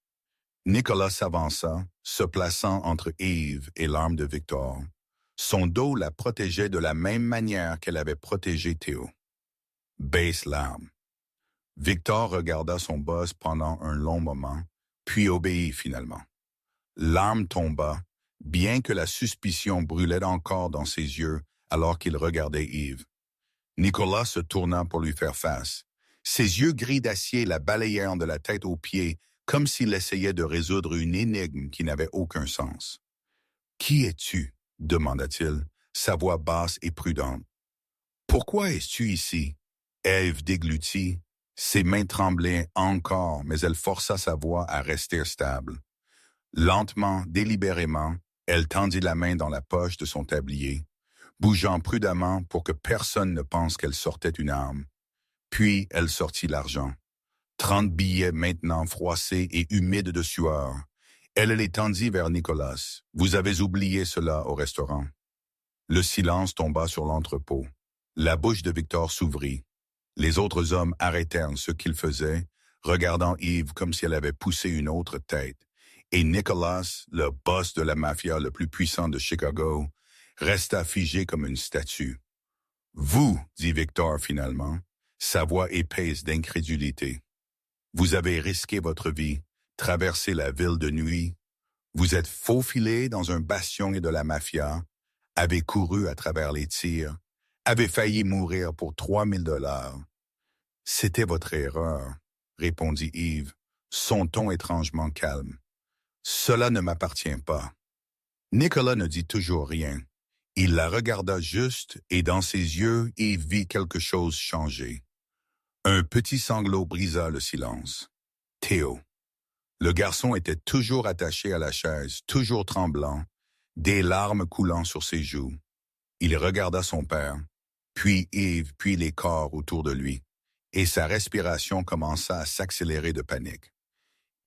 Nicolas s'avança, se plaçant entre Yves et l'arme de Victor. Son dos la protégeait de la même manière qu'elle avait protégé Théo. Baisse l'arme. Victor regarda son boss pendant un long moment, puis obéit finalement. L'arme tomba, bien que la suspicion brûlait encore dans ses yeux alors qu'il regardait Yves. Nicolas se tourna pour lui faire face. Ses yeux gris d'acier la balayèrent de la tête aux pieds, comme s'il essayait de résoudre une énigme qui n'avait aucun sens. « Qui es-tu » demanda-t-il, sa voix basse et prudente. « Pourquoi es-tu ici » Ève déglutit. Ses mains tremblaient encore, mais elle força sa voix à rester stable. Lentement, délibérément, elle tendit la main dans la poche de son tablier, bougeant prudemment pour que personne ne pense qu'elle sortait une arme. Puis elle sortit l'argent. 30 billets maintenant froissés et humides de sueur. Elle les tendit vers Nicolas. « Vous avez oublié cela au restaurant. » Le silence tomba sur l'entrepôt. La bouche de Victor s'ouvrit. Les autres hommes arrêtèrent ce qu'ils faisaient, regardant Yves comme si elle avait poussé une autre tête. Et Nicolas, le boss de la mafia le plus puissant de Chicago, resta figé comme une statue. « Vous, » dit Victor finalement, sa voix épaisse d'incrédulité. « Vous avez risqué votre vie, traversé la ville de nuit. Vous êtes faufilé dans un bastion de la mafia, avez couru à travers les tirs, avez failli mourir pour 3000 $. C'était votre erreur, » répondit Yves, son ton étrangement calme. Cela ne m'appartient pas. Nicolas ne dit toujours rien. Il la regarda juste et dans ses yeux, il vit quelque chose changer. Un petit sanglot brisa le silence. Théo. Le garçon était toujours attaché à la chaise, toujours tremblant, des larmes coulant sur ses joues. Il regarda son père, puis Yves, puis les corps autour de lui, et sa respiration commença à s'accélérer de panique.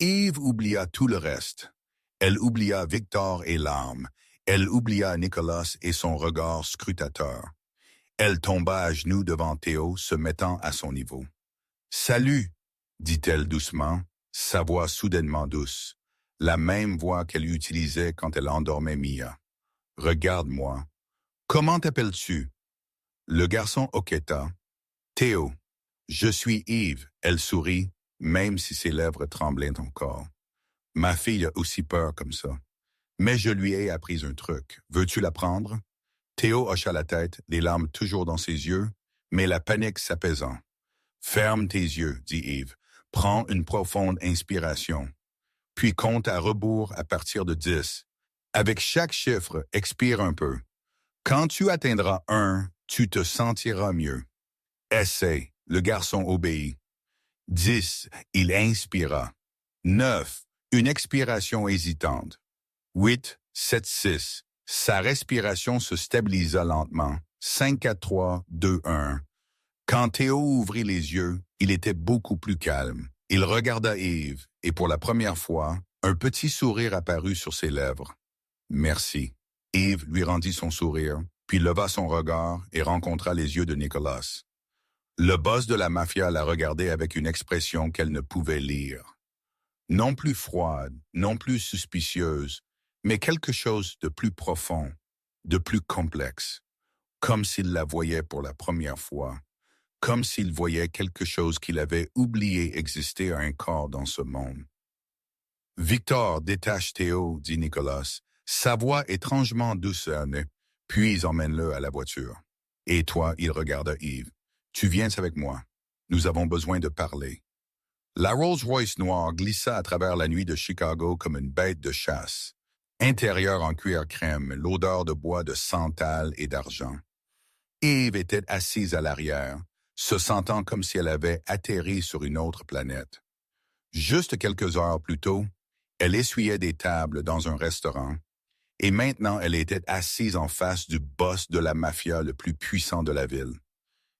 Yves oublia tout le reste. Elle oublia Victor et l'arme. Elle oublia Nicolas et son regard scrutateur. Elle tomba à genoux devant Théo, se mettant à son niveau. « Salut !» dit-elle doucement, sa voix soudainement douce, la même voix qu'elle utilisait quand elle endormait Mia. « Regarde-moi. Comment t'appelles-tu » Le garçon hoqueta. « Théo. Je suis Yves. » Elle sourit, même si ses lèvres tremblaient encore. « Ma fille a aussi peur comme ça. Mais je lui ai appris un truc. Veux-tu l'apprendre » Théo hocha la tête, les larmes toujours dans ses yeux, mais la panique s'apaisant. « Ferme tes yeux, » dit Yves. « Prends une profonde inspiration. Puis compte à rebours à partir de 10. Avec chaque chiffre, expire un peu. Quand tu atteindras 1, tu te sentiras mieux. Essaie. » Le garçon obéit. 10, il inspira. 9, une expiration hésitante. 8, 7, 6. Sa respiration se stabilisa lentement. 5, 4, 3, 2, 1. Quand Théo ouvrit les yeux, il était beaucoup plus calme. Il regarda Yves, et pour la première fois, un petit sourire apparut sur ses lèvres. « Merci. » Yves lui rendit son sourire, puis leva son regard et rencontra les yeux de Nicolas. Le boss de la mafia la regardait avec une expression qu'elle ne pouvait lire. Non plus froide, non plus suspicieuse, mais quelque chose de plus profond, de plus complexe, comme s'il la voyait pour la première fois, comme s'il voyait quelque chose qu'il avait oublié exister à un corps dans ce monde. « Victor, détache Théo, » dit Nicolas, sa voix étrangement doucerne, puis emmène-le à la voiture. « Et toi, » il regarda Yves, « tu viens avec moi. Nous avons besoin de parler. » La Rolls-Royce noire glissa à travers la nuit de Chicago comme une bête de chasse. Intérieur en cuir crème, l'odeur de bois de santal et d'argent. Yves était assise à l'arrière, se sentant comme si elle avait atterri sur une autre planète. Juste quelques heures plus tôt, elle essuyait des tables dans un restaurant, et maintenant elle était assise en face du boss de la mafia le plus puissant de la ville.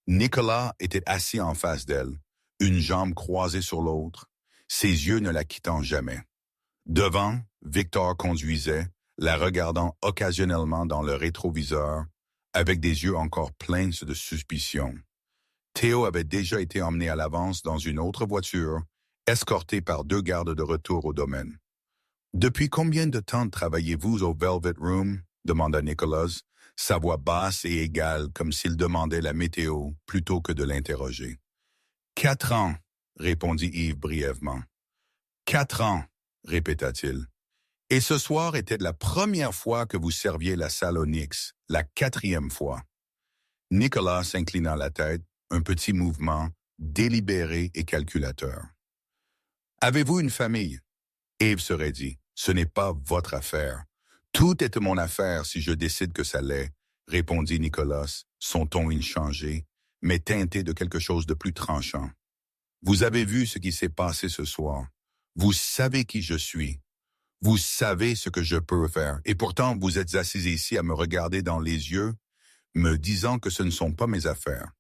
Nicolas était assis en face d'elle, une jambe croisée sur l'autre, ses yeux ne la quittant jamais. Devant, Victor conduisait, la regardant occasionnellement dans le rétroviseur, avec des yeux encore pleins de suspicion. Théo avait déjà été emmené à l'avance dans une autre voiture, escorté par 2 gardes de retour au domaine. « Depuis combien de temps travaillez-vous au Velvet Room » demanda Nicolas, sa voix basse et égale comme s'il demandait la météo plutôt que de l'interroger. « 4 ans, » répondit Yves brièvement. « 4 ans, » répéta-t-il. « Et ce soir était la première fois que vous serviez la salle Onyx, la 4e fois. » Nicolas s'inclina la tête, un petit mouvement, délibéré et calculateur. « Avez-vous une famille » Yves se dit. « Ce n'est pas votre affaire. Tout est mon affaire si je décide que ça l'est, » répondit Nicolas, son ton inchangé, mais teinté de quelque chose de plus tranchant. « Vous avez vu ce qui s'est passé ce soir. Vous savez qui je suis. Vous savez ce que je peux faire. Et pourtant, vous êtes assis ici à me regarder dans les yeux, me disant que ce ne sont pas mes affaires.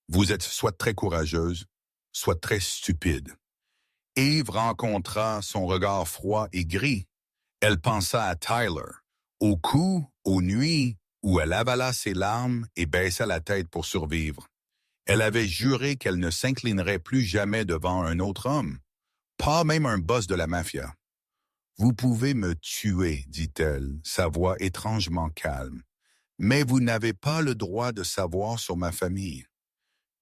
Vous êtes soit très courageuse, soit très stupide. » Yves rencontra son regard froid et gris. Elle pensa à Tyler, au coup, aux nuits, où elle avala ses larmes et baissa la tête pour survivre. Elle avait juré qu'elle ne s'inclinerait plus jamais devant un autre homme, pas même un boss de la mafia. « Vous pouvez me tuer, » dit-elle, sa voix étrangement calme, « mais vous n'avez pas le droit de savoir sur ma famille. »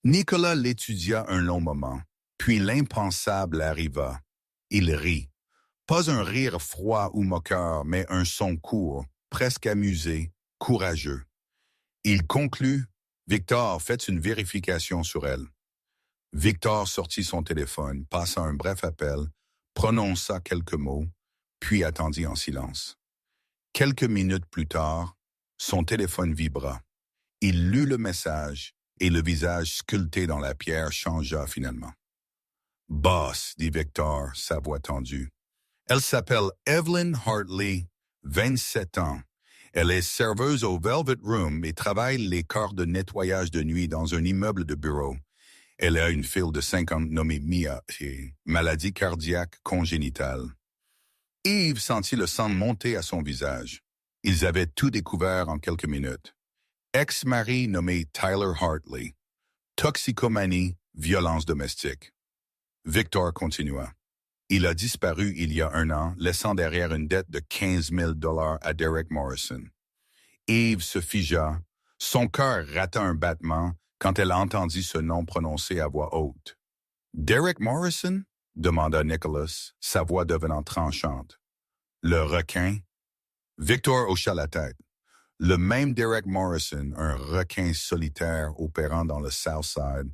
Nicolas l'étudia un long moment, puis l'impensable arriva. Il rit. Pas un rire froid ou moqueur, mais un son court, presque amusé, courageux. Il conclut, « Victor, faites une vérification sur elle. » Victor sortit son téléphone, passa un bref appel, prononça quelques mots, puis attendit en silence. Quelques minutes plus tard, son téléphone vibra. Il lut le message et le visage sculpté dans la pierre changea finalement. « Boss », dit Victor, sa voix tendue. « Elle s'appelle Evelyn Hartley, 27 ans. Elle est serveuse au Velvet Room et travaille les quarts de nettoyage de nuit dans un immeuble de bureau. Elle a une fille de 50 nommée Mia et maladie cardiaque congénitale. » Yves sentit le sang monter à son visage. Ils avaient tout découvert en quelques minutes. Ex-mari nommé Tyler Hartley. Toxicomanie, violence domestique. Victor continua. Il a disparu il y a 1 an, laissant derrière une dette de 15 000 $ à Derek Morrison. Yves se figea. Son cœur rata un battement quand elle entendit ce nom prononcé à voix haute. « Derek Morrison ?» demanda Nicholas, sa voix devenant tranchante. « Le requin ?» Victor hocha la tête. Le même Derek Morrison, un requin solitaire opérant dans le South Side.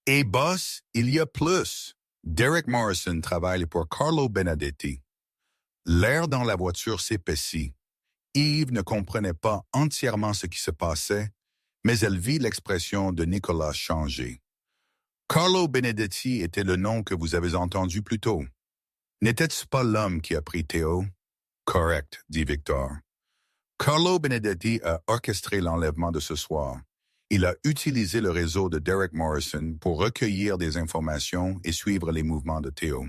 Et boss, il y a plus. Derek Morrison travaille pour Carlo Benedetti. L'air dans la voiture s'épaissit. Yves ne comprenait pas entièrement ce qui se passait, mais elle vit l'expression de Nicolas changer. Carlo Benedetti était le nom que vous avez entendu plus tôt. N'était-ce pas l'homme qui a pris Théo? Correct, dit Victor. Carlo Benedetti a orchestré l'enlèvement de ce soir. Il a utilisé le réseau de Derek Morrison pour recueillir des informations et suivre les mouvements de Théo.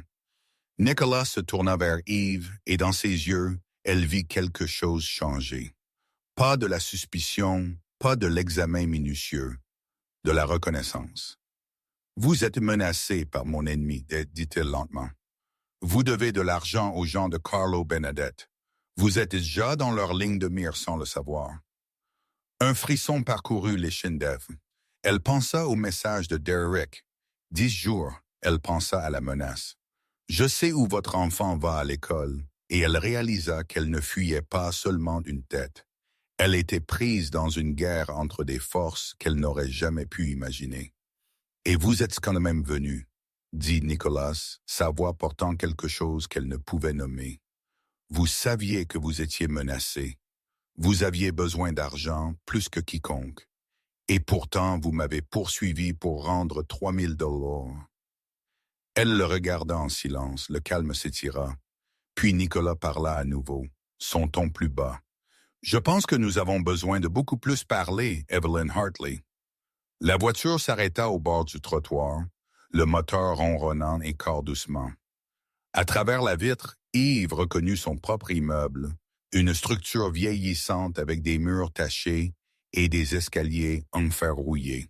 Nicolas se tourna vers Yves et dans ses yeux, elle vit quelque chose changer. Pas de la suspicion, pas de l'examen minutieux, de la reconnaissance. « Vous êtes menacé par mon ennemi », dit-il lentement. « Vous devez de l'argent aux gens de Carlo Benedetti. Vous êtes déjà dans leur ligne de mire sans le savoir. » Un frisson parcourut l'échine d'Ève. Elle pensa au message de Derek. 10 jours, elle pensa à la menace. « Je sais où votre enfant va à l'école. » Et elle réalisa qu'elle ne fuyait pas seulement d'une tête. Elle était prise dans une guerre entre des forces qu'elle n'aurait jamais pu imaginer. « Et vous êtes quand même venu, » dit Nicolas, sa voix portant quelque chose qu'elle ne pouvait nommer. « Vous saviez que vous étiez menacé. Vous aviez besoin d'argent plus que quiconque. Et pourtant, vous m'avez poursuivi pour rendre 3 000 $. Elle le regarda en silence, le calme s'étira. Puis Nicolas parla à nouveau, son ton plus bas. « Je pense que nous avons besoin de beaucoup plus parler, Evelyn Hartley. » La voiture s'arrêta au bord du trottoir, le moteur ronronnant et corps doucement. À travers la vitre, Yves reconnut son propre immeuble, une structure vieillissante avec des murs tachés et des escaliers en fer rouillé.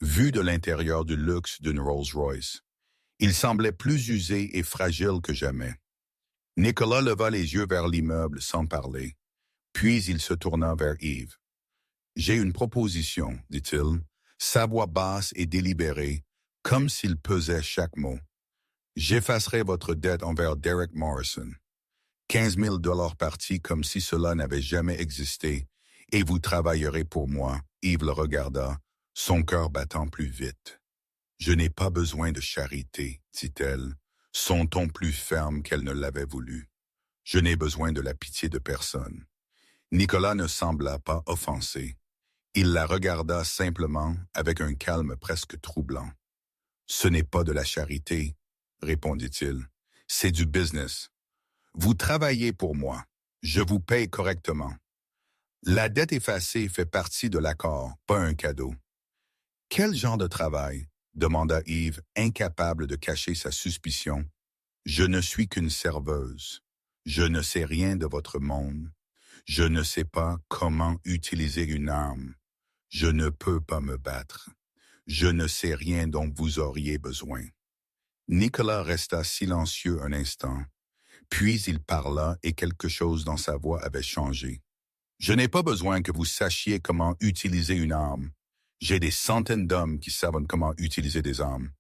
Vu de l'intérieur du luxe d'une Rolls-Royce, il semblait plus usé et fragile que jamais. Nicolas leva les yeux vers l'immeuble sans parler. Puis il se tourna vers Yves. « J'ai une proposition, dit-il, sa voix basse et délibérée, comme s'il pesait chaque mot. J'effacerai votre dette envers Derek Morrison. 15 000 $ partis comme si cela n'avait jamais existé, et vous travaillerez pour moi. » Yves le regarda, son cœur battant plus vite. « Je n'ai pas besoin de charité, dit-elle, son ton plus ferme qu'elle ne l'avait voulu. Je n'ai besoin de la pitié de personne. » Nicolas ne sembla pas offensé. Il la regarda simplement avec un calme presque troublant. « Ce n'est pas de la charité, » répondit-il. « C'est du business. Vous travaillez pour moi. Je vous paye correctement. La dette effacée fait partie de l'accord, pas un cadeau. » « Quel genre de travail ?» demanda Yves, incapable de cacher sa suspicion. « Je ne suis qu'une serveuse. Je ne sais rien de votre monde. Je ne sais pas comment utiliser une arme. Je ne peux pas me battre. Je ne sais rien dont vous auriez besoin. » Nicolas resta silencieux un instant. Puis il parla et quelque chose dans sa voix avait changé. « Je n'ai pas besoin que vous sachiez comment utiliser une arme. J'ai des centaines d'hommes qui savent comment utiliser des armes.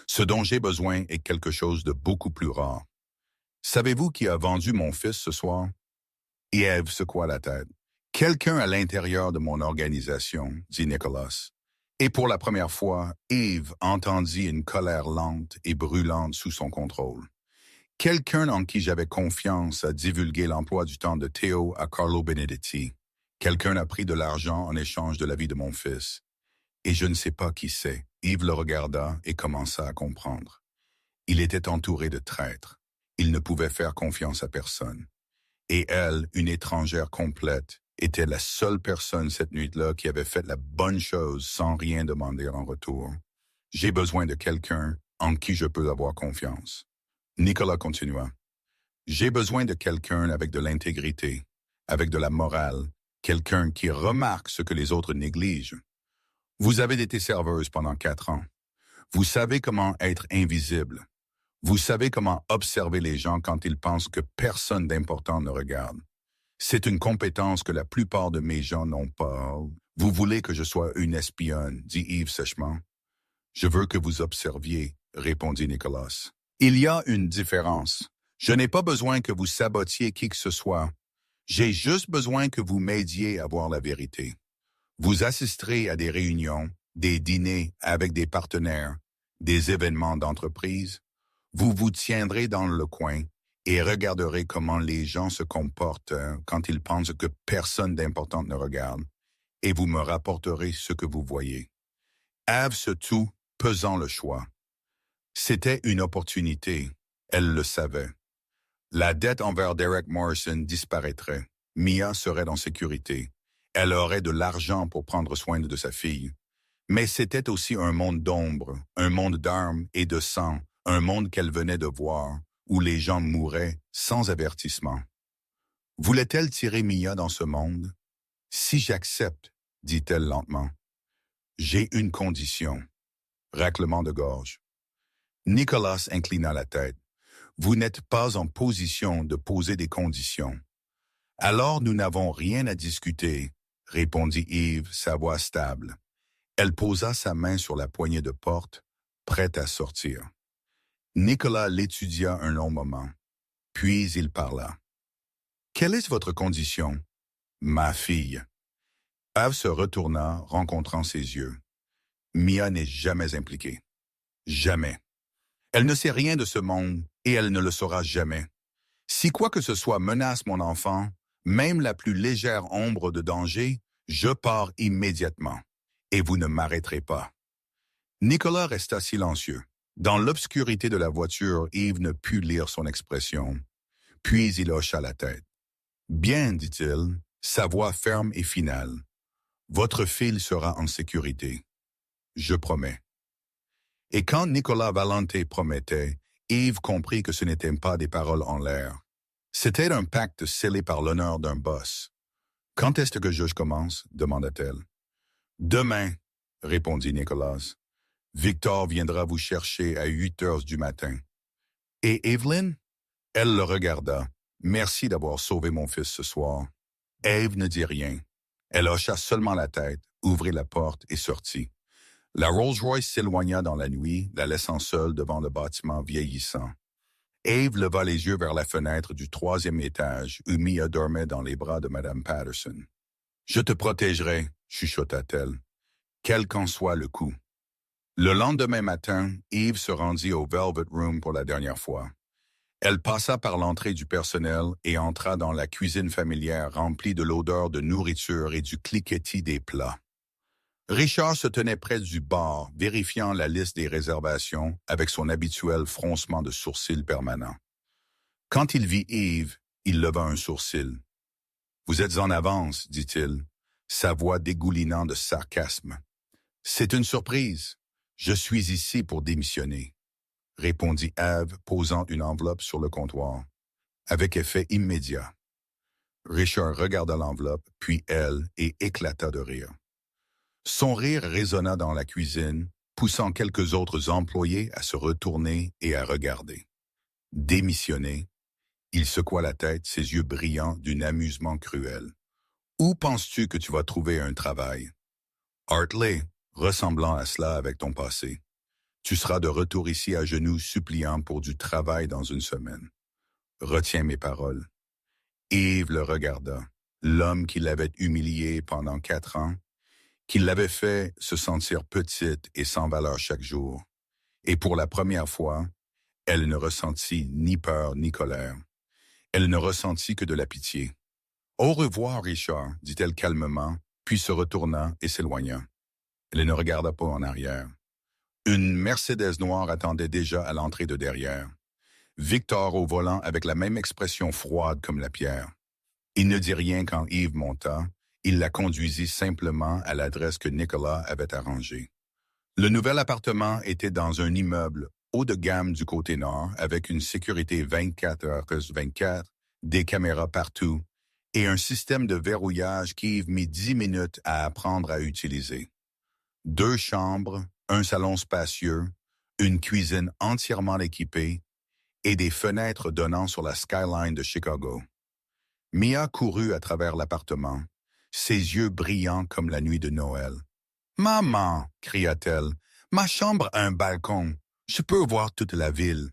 Ce dont j'ai besoin est quelque chose de beaucoup plus rare. Savez-vous qui a vendu mon fils ce soir? » Ève secoua la tête. « Quelqu'un à l'intérieur de mon organisation, » dit Nicolas. Et pour la première fois, Yves entendit une colère lente et brûlante sous son contrôle. Quelqu'un en qui j'avais confiance a divulgué l'emploi du temps de Théo à Carlo Benedetti. Quelqu'un a pris de l'argent en échange de la vie de mon fils. Et je ne sais pas qui c'est. Yves le regarda et commença à comprendre. Il était entouré de traîtres. Il ne pouvait faire confiance à personne. Et elle, une étrangère complète, était la seule personne cette nuit-là qui avait fait la bonne chose sans rien demander en retour. J'ai besoin de quelqu'un en qui je peux avoir confiance. Nicolas continua. J'ai besoin de quelqu'un avec de l'intégrité, avec de la morale, quelqu'un qui remarque ce que les autres négligent. Vous avez été serveuse pendant 4 ans. Vous savez comment être invisible. Vous savez comment observer les gens quand ils pensent que personne d'important ne regarde. C'est une compétence que la plupart de mes gens n'ont pas. Vous voulez que je sois une espionne, dit Yves sèchement. Je veux que vous observiez, répondit Nicolas. Il y a une différence. Je n'ai pas besoin que vous sabotiez qui que ce soit. J'ai juste besoin que vous m'aidiez à voir la vérité. Vous assisterez à des réunions, des dîners avec des partenaires, des événements d'entreprise. Vous vous tiendrez dans le coin et regarderez comment les gens se comportent quand ils pensent que personne d'important ne regarde, et vous me rapporterez ce que vous voyez. Ave se tut, pesant le choix. C'était une opportunité, elle le savait. La dette envers Derek Morrison disparaîtrait. Mia serait en sécurité. Elle aurait de l'argent pour prendre soin de sa fille. Mais c'était aussi un monde d'ombre, un monde d'armes et de sang, un monde qu'elle venait de voir, où les gens mouraient sans avertissement. Voulait-elle tirer Mia dans ce monde? Si j'accepte, dit-elle lentement. J'ai une condition. Raclement de gorge. Nicolas inclina la tête. Vous n'êtes pas en position de poser des conditions. Alors nous n'avons rien à discuter, répondit Yves, sa voix stable. Elle posa sa main sur la poignée de porte, prête à sortir. Nicolas l'étudia un long moment, puis il parla. « Quelle est votre condition? »« Ma fille. » Ave se retourna, rencontrant ses yeux. Mia n'est jamais impliquée. Jamais. Elle ne sait rien de ce monde et elle ne le saura jamais. Si quoi que ce soit menace mon enfant, même la plus légère ombre de danger, je pars immédiatement. Et vous ne m'arrêterez pas. Nicolas resta silencieux. Dans l'obscurité de la voiture, Yves ne put lire son expression. Puis il hocha la tête. « Bien, dit-il, sa voix ferme et finale. Votre fille sera en sécurité. Je promets. » Et quand Nicolas Valente promettait, Yves comprit que ce n'étaient pas des paroles en l'air. C'était un pacte scellé par l'honneur d'un boss. « Quand est-ce que je commence? » demanda-t-elle. « Demain, » répondit Nicolas. « Victor viendra vous chercher à 8 heures du matin. »« Et Evelyn? » Elle le regarda. « Merci d'avoir sauvé mon fils ce soir. » Ève ne dit rien. Elle hocha seulement la tête, ouvrit la porte et sortit. La Rolls-Royce s'éloigna dans la nuit, la laissant seule devant le bâtiment vieillissant. Ève leva les yeux vers la fenêtre du 3e étage où Mia dormait dans les bras de Madame Patterson. « Je te protégerai, » chuchota-t-elle, « quel qu'en soit le coup. » Le lendemain matin, Yves se rendit au Velvet Room pour la dernière fois. Elle passa par l'entrée du personnel et entra dans la cuisine familière remplie de l'odeur de nourriture et du cliquetis des plats. Richard se tenait près du bar, vérifiant la liste des réservations avec son habituel froncement de sourcils permanent. Quand il vit Yves, il leva un sourcil. « Vous êtes en avance, dit-il, sa voix dégoulinant de sarcasme. « C'est une surprise. Je suis ici pour démissionner, » répondit Ève, posant une enveloppe sur le comptoir, avec effet immédiat. Richard regarda l'enveloppe, puis elle, et éclata de rire. Son rire résonna dans la cuisine, poussant quelques autres employés à se retourner et à regarder. Démissionner, il secoua la tête, ses yeux brillants d'un amusement cruel. « Où penses-tu que tu vas trouver un travail? »« Hartley, ressemblant à cela avec ton passé. Tu seras de retour ici à genoux suppliant pour du travail dans une semaine. Retiens mes paroles. » Yves le regarda, l'homme qui l'avait humilié pendant 4 ans, qui l'avait fait se sentir petite et sans valeur chaque jour. Et pour la première fois, Elle ne ressentit ni peur ni colère. Elle ne ressentit que de la pitié. « Au revoir, Richard, dit-elle calmement, puis se retourna et s'éloigna. Elle ne regarda pas en arrière. Une Mercedes noire attendait déjà à l'entrée de derrière. Victor au volant avec la même expression froide comme la pierre. Il ne dit rien quand Yves monta. Il la conduisit simplement à l'adresse que Nicolas avait arrangée. Le nouvel appartement était dans un immeuble haut de gamme du côté nord avec une sécurité 24h/24, des caméras partout et un système de verrouillage qui Yves mit 10 minutes à apprendre à utiliser. 2 chambres, un salon spacieux, une cuisine entièrement équipée et des fenêtres donnant sur la skyline de Chicago. Mia courut à travers l'appartement, ses yeux brillants comme la nuit de Noël. « Maman !» cria-t-elle. « Ma chambre a un balcon. Je peux voir toute la ville. »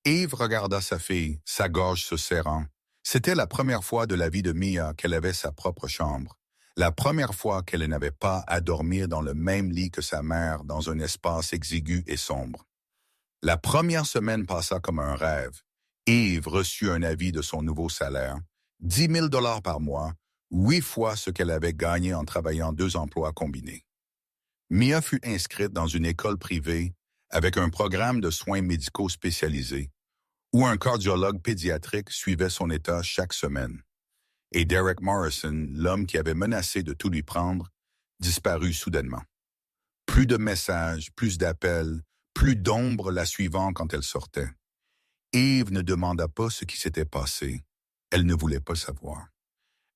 Yves regarda sa fille, sa gorge se serrant. C'était la première fois de la vie de Mia qu'elle avait sa propre chambre. La première fois qu'elle n'avait pas à dormir dans le même lit que sa mère dans un espace exigu et sombre. La première semaine passa comme un rêve. Yves reçut un avis de son nouveau salaire, 10 000 $ par mois, 8 fois ce qu'elle avait gagné en travaillant 2 emplois combinés. Mia fut inscrite dans une école privée avec un programme de soins médicaux spécialisés, où un cardiologue pédiatrique suivait son état chaque semaine. Et Derek Morrison, l'homme qui avait menacé de tout lui prendre, disparut soudainement. Plus de messages, plus d'appels, plus d'ombre la suivant quand elle sortait. Yves ne demanda pas ce qui s'était passé. Elle ne voulait pas savoir.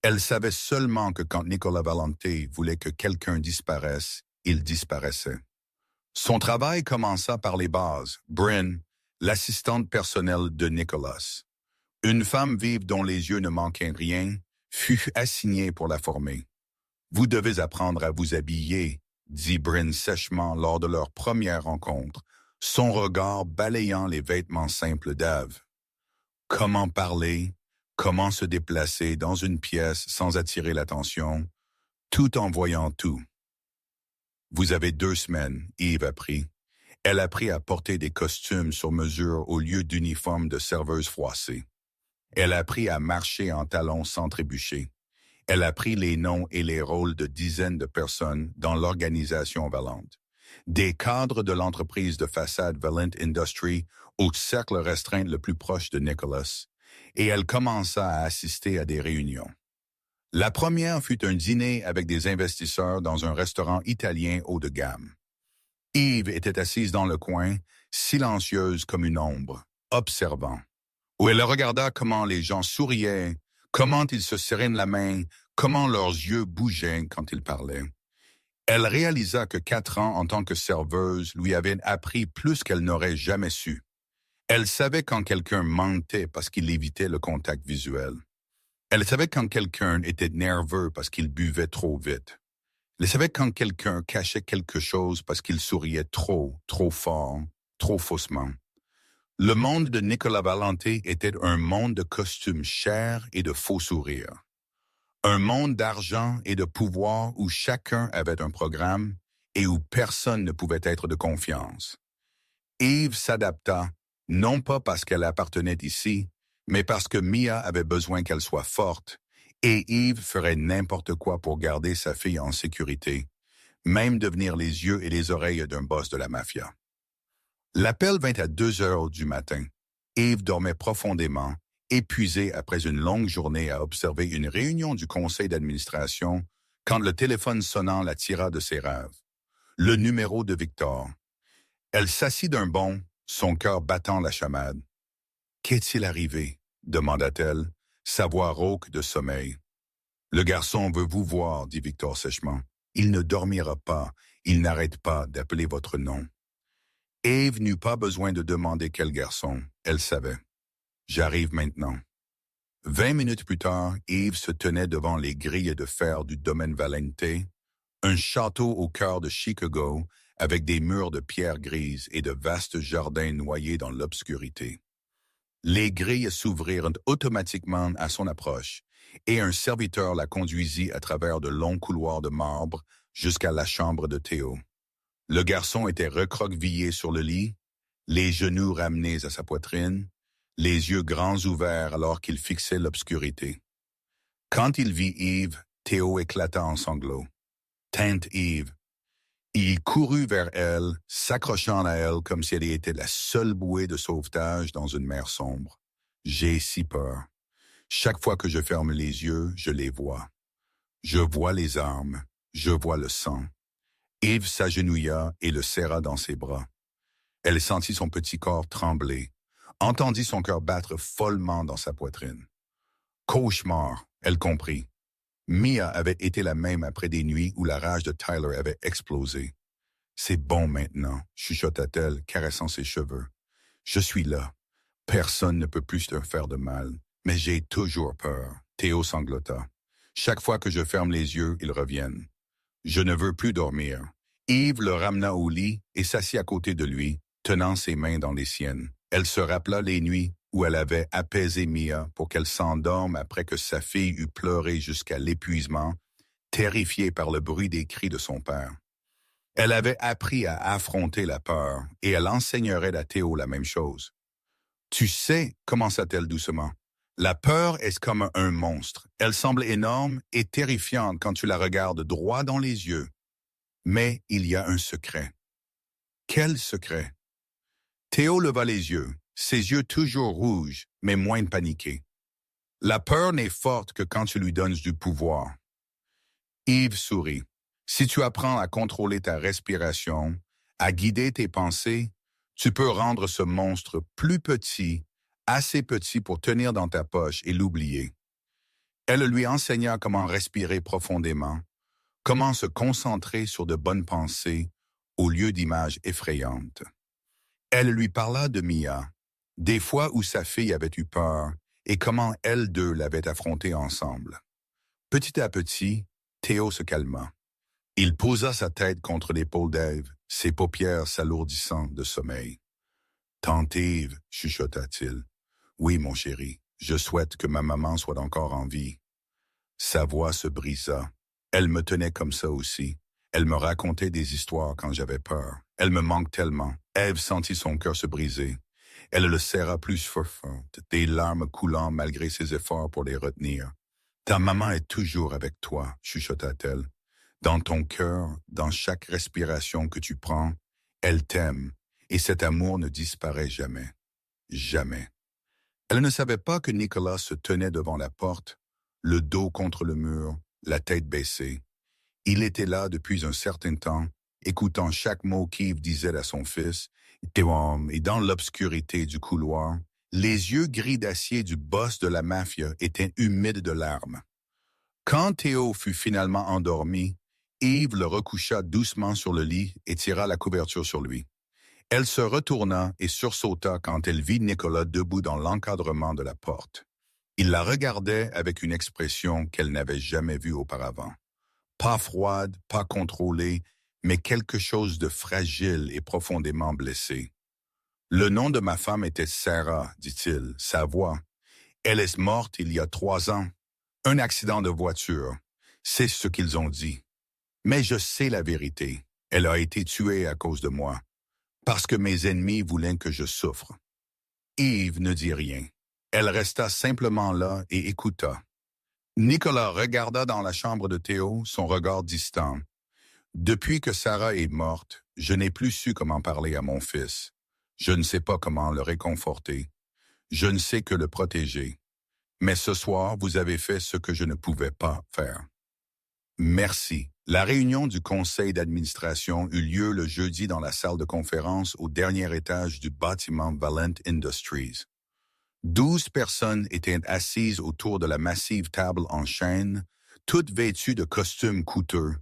Elle savait seulement que quand Nicolas Valente voulait que quelqu'un disparaisse, il disparaissait. Son travail commença par les bases. Bryn, l'assistante personnelle de Nicolas. Une femme vive dont les yeux ne manquaient rien, fut assignée pour la former. « Vous devez apprendre à vous habiller », dit Bryn sèchement lors de leur première rencontre, son regard balayant les vêtements simples d'Ave. Comment parler, comment se déplacer dans une pièce sans attirer l'attention, tout en voyant tout. « Vous avez 2 semaines, Yves apprit. Elle apprit à porter des costumes sur mesure au lieu d'uniformes de serveuse froissée. Elle apprit à marcher en talons sans trébucher. Elle apprit les noms et les rôles de dizaines de personnes dans l'organisation Valente. Des cadres de l'entreprise de façade Valent Industries au cercle restreint le plus proche de Nicolas, et elle commença à assister à des réunions. La première fut un dîner avec des investisseurs dans un restaurant italien haut de gamme. Yves était assise dans le coin, silencieuse comme une ombre, observant. Où elle regarda comment les gens souriaient, comment ils se serraient la main, comment leurs yeux bougeaient quand ils parlaient. Elle réalisa que 4 ans en tant que serveuse lui avaient appris plus qu'elle n'aurait jamais su. Elle savait quand quelqu'un mentait parce qu'il évitait le contact visuel. Elle savait quand quelqu'un était nerveux parce qu'il buvait trop vite. Elle savait quand quelqu'un cachait quelque chose parce qu'il souriait trop fort, trop faussement. Le monde de Nicolas Valente était un monde de costumes chers et de faux sourires. Un monde d'argent et de pouvoir où chacun avait un programme et où personne ne pouvait être de confiance. Yves s'adapta, non pas parce qu'elle appartenait ici, mais parce que Mia avait besoin qu'elle soit forte, et Yves ferait n'importe quoi pour garder sa fille en sécurité, même devenir les yeux et les oreilles d'un boss de la mafia. L'appel vint à 2 heures du matin. Yves dormait profondément, épuisé après une longue journée à observer une réunion du conseil d'administration, quand le téléphone sonnant la tira de ses rêves. Le numéro de Victor. Elle s'assit d'un bond, son cœur battant la chamade. « Qu'est-il arrivé ?» demanda-t-elle, sa voix rauque de sommeil. « Le garçon veut vous voir, » dit Victor sèchement. « Il ne dormira pas, il n'arrête pas d'appeler votre nom. » Yves n'eut pas besoin de demander quel garçon, elle savait. « J'arrive maintenant. » 20 minutes plus tard, Yves se tenait devant les grilles de fer du domaine Valente, un château au cœur de Chicago avec des murs de pierre grise et de vastes jardins noyés dans l'obscurité. Les grilles s'ouvrirent automatiquement à son approche, et un serviteur la conduisit à travers de longs couloirs de marbre jusqu'à la chambre de Théo. Le garçon était recroquevillé sur le lit, les genoux ramenés à sa poitrine, les yeux grands ouverts alors qu'il fixait l'obscurité. Quand il vit Eve, Théo éclata en sanglots. Tante Eve. Il courut vers elle, s'accrochant à elle comme si elle était la seule bouée de sauvetage dans une mer sombre. J'ai si peur. Chaque fois que je ferme les yeux, je les vois. Je vois les armes, je vois le sang. Eve s'agenouilla et le serra dans ses bras. Elle sentit son petit corps trembler, entendit son cœur battre follement dans sa poitrine. Cauchemar, elle comprit. Mia avait été la même après des nuits où la rage de Tyler avait explosé. C'est bon maintenant, chuchota-t-elle, caressant ses cheveux. Je suis là. Personne ne peut plus te faire de mal, mais j'ai toujours peur. Théo sanglota. Chaque fois que je ferme les yeux, ils reviennent. Je ne veux plus dormir. Yves le ramena au lit et s'assit à côté de lui, tenant ses mains dans les siennes. Elle se rappela les nuits où elle avait apaisé Mia pour qu'elle s'endorme après que sa fille eut pleuré jusqu'à l'épuisement, terrifiée par le bruit des cris de son père. Elle avait appris à affronter la peur et elle enseignerait à Théo la même chose. Tu sais, commença-t-elle doucement, la peur est comme un monstre. Elle semble énorme et terrifiante quand tu la regardes droit dans les yeux. Mais il y a un secret. Quel secret? Théo leva les yeux, ses yeux toujours rouges, mais moins paniqués. La peur n'est forte que quand tu lui donnes du pouvoir. Yves sourit. Si tu apprends à contrôler ta respiration, à guider tes pensées, tu peux rendre ce monstre plus petit, assez petit pour tenir dans ta poche et l'oublier. Elle lui enseigna comment respirer profondément, comment se concentrer sur de bonnes pensées au lieu d'images effrayantes. Elle lui parla de Mia, des fois où sa fille avait eu peur et comment elles deux l'avaient affrontée ensemble. Petit à petit, Théo se calma. Il posa sa tête contre l'épaule d'Ève, ses paupières s'alourdissant de sommeil. « Tante Ève, chuchota-t-il. « Oui, mon chéri, je souhaite que ma maman soit encore en vie. » Sa voix se brisa. Elle me tenait comme ça aussi. Elle me racontait des histoires quand j'avais peur. Elle me manque tellement. Ève sentit son cœur se briser. Elle le serra plus forte, des larmes coulant malgré ses efforts pour les retenir. « Ta maman est toujours avec toi, chuchota-t-elle. Dans ton cœur, dans chaque respiration que tu prends, elle t'aime, et cet amour ne disparaît jamais. Jamais. » Elle ne savait pas que Nicolas se tenait devant la porte, le dos contre le mur, la tête baissée. Il était là depuis un certain temps, écoutant chaque mot qu'Yves disait à son fils, et dans l'obscurité du couloir, les yeux gris d'acier du boss de la mafia étaient humides de larmes. Quand Théo fut finalement endormi, Yves le recoucha doucement sur le lit et tira la couverture sur lui. Elle se retourna et sursauta quand elle vit Nicolas debout dans l'encadrement de la porte. Il la regardait avec une expression qu'elle n'avait jamais vue auparavant. Pas froide, pas contrôlée, mais quelque chose de fragile et profondément blessé. « Le nom de ma femme était Sarah, dit-il, sa voix. Elle est morte il y a 3 ans. Un accident de voiture. C'est ce qu'ils ont dit. Mais je sais la vérité. Elle a été tuée à cause de moi. Parce que mes ennemis voulaient que je souffre. » Yves ne dit rien. Elle resta simplement là et écouta. Nicolas regarda dans la chambre de Théo, son regard distant. « Depuis que Sarah est morte, je n'ai plus su comment parler à mon fils. Je ne sais pas comment le réconforter. Je ne sais que le protéger. Mais ce soir, vous avez fait ce que je ne pouvais pas faire. » Merci. La réunion du conseil d'administration eut lieu le jeudi dans la salle de conférence au dernier étage du bâtiment Valent Industries. 12 personnes étaient assises autour de la massive table en chêne, toutes vêtues de costumes coûteux,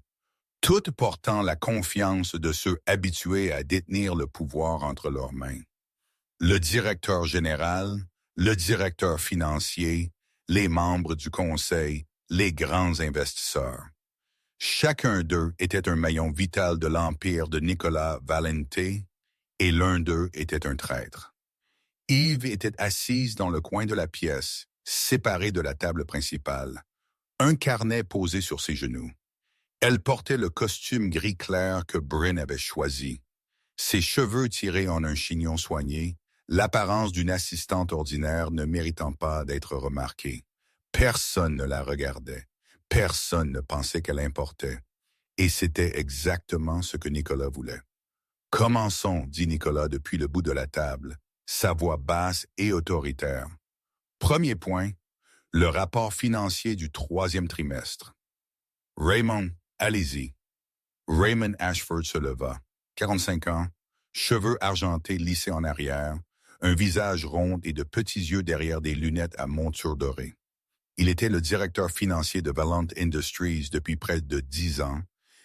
toutes portant la confiance de ceux habitués à détenir le pouvoir entre leurs mains. Le directeur général, le directeur financier, les membres du conseil, les grands investisseurs. Chacun d'eux était un maillon vital de l'empire de Nicolas Valente, et l'un d'eux était un traître. Yves était assise dans le coin de la pièce, séparée de la table principale, un carnet posé sur ses genoux. Elle portait le costume gris clair que Bryn avait choisi. Ses cheveux tirés en un chignon soigné, l'apparence d'une assistante ordinaire ne méritant pas d'être remarquée. Personne ne la regardait. Personne ne pensait qu'elle importait. Et c'était exactement ce que Nicolas voulait. Commençons, dit Nicolas depuis le bout de la table, sa voix basse et autoritaire. Premier point, le rapport financier du troisième trimestre. Raymond, allez-y. Raymond Ashford se leva. 45 ans, cheveux argentés lissés en arrière, un visage rond et de petits yeux derrière des lunettes à monture dorée. Il était le directeur financier de Valant Industries depuis près de 10 ans,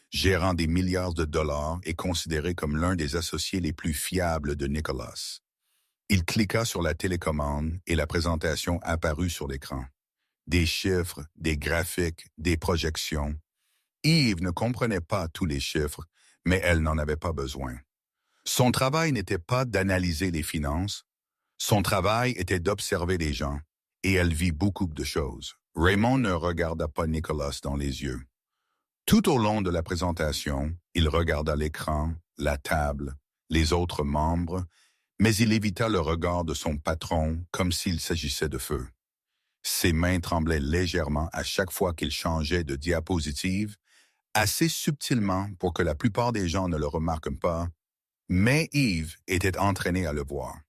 gérant des milliards de dollars et considéré comme l'un des associés les plus fiables de Nicholas. Il cliqua sur la télécommande et la présentation apparut sur l'écran. Des chiffres, des graphiques, des projections. Yves ne comprenait pas tous les chiffres, mais elle n'en avait pas besoin. Son travail n'était pas d'analyser les finances, son travail était d'observer les gens, et elle vit beaucoup de choses. Raymond ne regarda pas Nicholas dans les yeux. Tout au long de la présentation, il regarda l'écran, la table, les autres membres, mais il évita le regard de son patron comme s'il s'agissait de feu. Ses mains tremblaient légèrement à chaque fois qu'il changeait de diapositive, assez subtilement pour que la plupart des gens ne le remarquent pas, mais Yves était entraîné à le voir.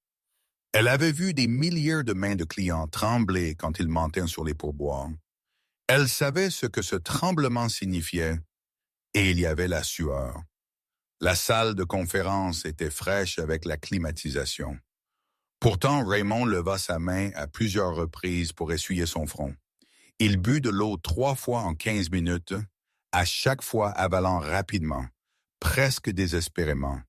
Elle avait vu des milliers de mains de clients trembler quand il mentait sur les pourboires. Elle savait ce que ce tremblement signifiait, et il y avait la sueur. La salle de conférence était fraîche avec la climatisation. Pourtant, Raymond leva sa main à plusieurs reprises pour essuyer son front. Il but de l'eau 3 fois en 15 minutes, à chaque fois avalant rapidement, presque désespérément.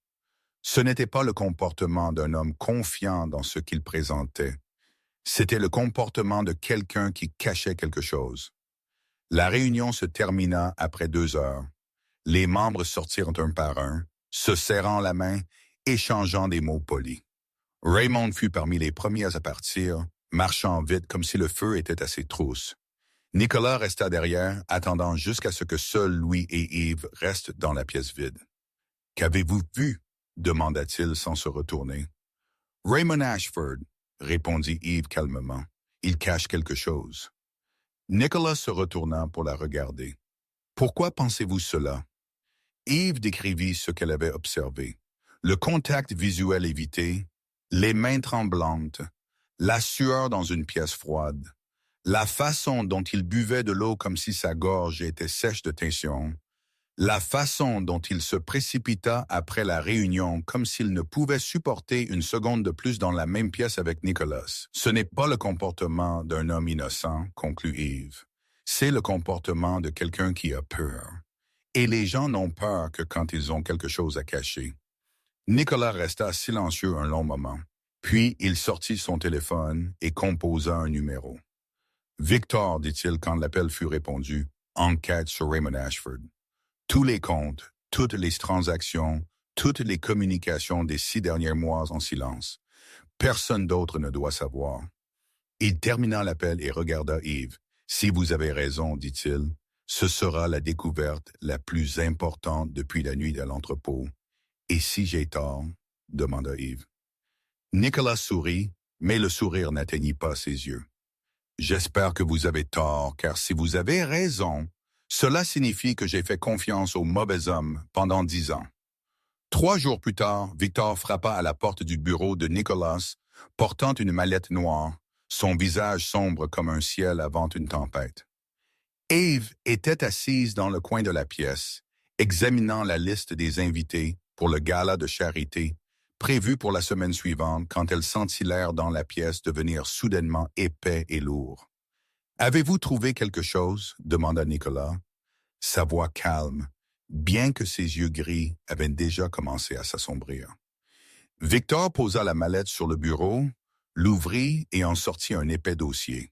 Ce n'était pas le comportement d'un homme confiant dans ce qu'il présentait. C'était le comportement de quelqu'un qui cachait quelque chose. La réunion se termina après 2 heures. Les membres sortirent un par un, se serrant la main, échangeant des mots polis. Raymond fut parmi les premiers à partir, marchant vite comme si le feu était à ses trousses. Nicolas resta derrière, attendant jusqu'à ce que seuls Louis et Yves restent dans la pièce vide. « Qu'avez-vous vu » demanda-t-il sans se retourner. « Raymond Ashford » répondit Yves calmement. « Il cache quelque chose. » Nicolas se retourna pour la regarder. « Pourquoi pensez-vous cela » Yves décrivit ce qu'elle avait observé. Le contact visuel évité, les mains tremblantes, la sueur dans une pièce froide, la façon dont il buvait de l'eau comme si sa gorge était sèche de tension, la façon dont il se précipita après la réunion comme s'il ne pouvait supporter une seconde de plus dans la même pièce avec Nicolas. Ce n'est pas le comportement d'un homme innocent, conclut Yves. C'est le comportement de quelqu'un qui a peur. Et les gens n'ont peur que quand ils ont quelque chose à cacher. Nicolas resta silencieux un long moment. Puis il sortit son téléphone et composa un numéro. « Victor, dit-il quand l'appel fut répondu, enquête sur Raymond Ashford. Tous les comptes, toutes les transactions, toutes les communications des 6 derniers mois en silence. Personne d'autre ne doit savoir. » Il termina l'appel et regarda Yves. « Si vous avez raison, dit-il, ce sera la découverte la plus importante depuis la nuit à l'entrepôt. Et si j'ai tort? » demanda Yves. Nicolas sourit, mais le sourire n'atteignit pas ses yeux. « J'espère que vous avez tort, car si vous avez raison, cela signifie que j'ai fait confiance aux mauvais hommes pendant 10 ans. » 3 jours plus tard, Victor frappa à la porte du bureau de Nicolas, portant une mallette noire, son visage sombre comme un ciel avant une tempête. Yves était assise dans le coin de la pièce, examinant la liste des invités pour le gala de charité, prévu pour la semaine suivante quand elle sentit l'air dans la pièce devenir soudainement épais et lourd. « Avez-vous trouvé quelque chose » demanda Nicolas. Sa voix calme, bien que ses yeux gris avaient déjà commencé à s'assombrir. Victor posa la mallette sur le bureau, l'ouvrit et en sortit un épais dossier.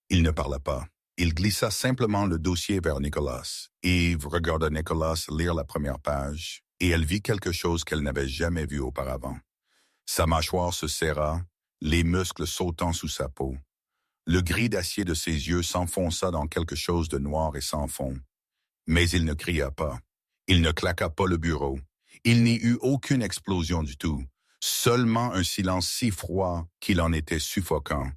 Il ne parla pas. Il glissa simplement le dossier vers Nicolas. Yves regarda Nicolas lire la première page, et elle vit quelque chose qu'elle n'avait jamais vu auparavant. Sa mâchoire se serra, les muscles sautant sous sa peau. Le gris d'acier de ses yeux s'enfonça dans quelque chose de noir et sans fond. Mais il ne cria pas. Il ne claqua pas le bureau. Il n'y eut aucune explosion du tout, seulement un silence si froid qu'il en était suffocant,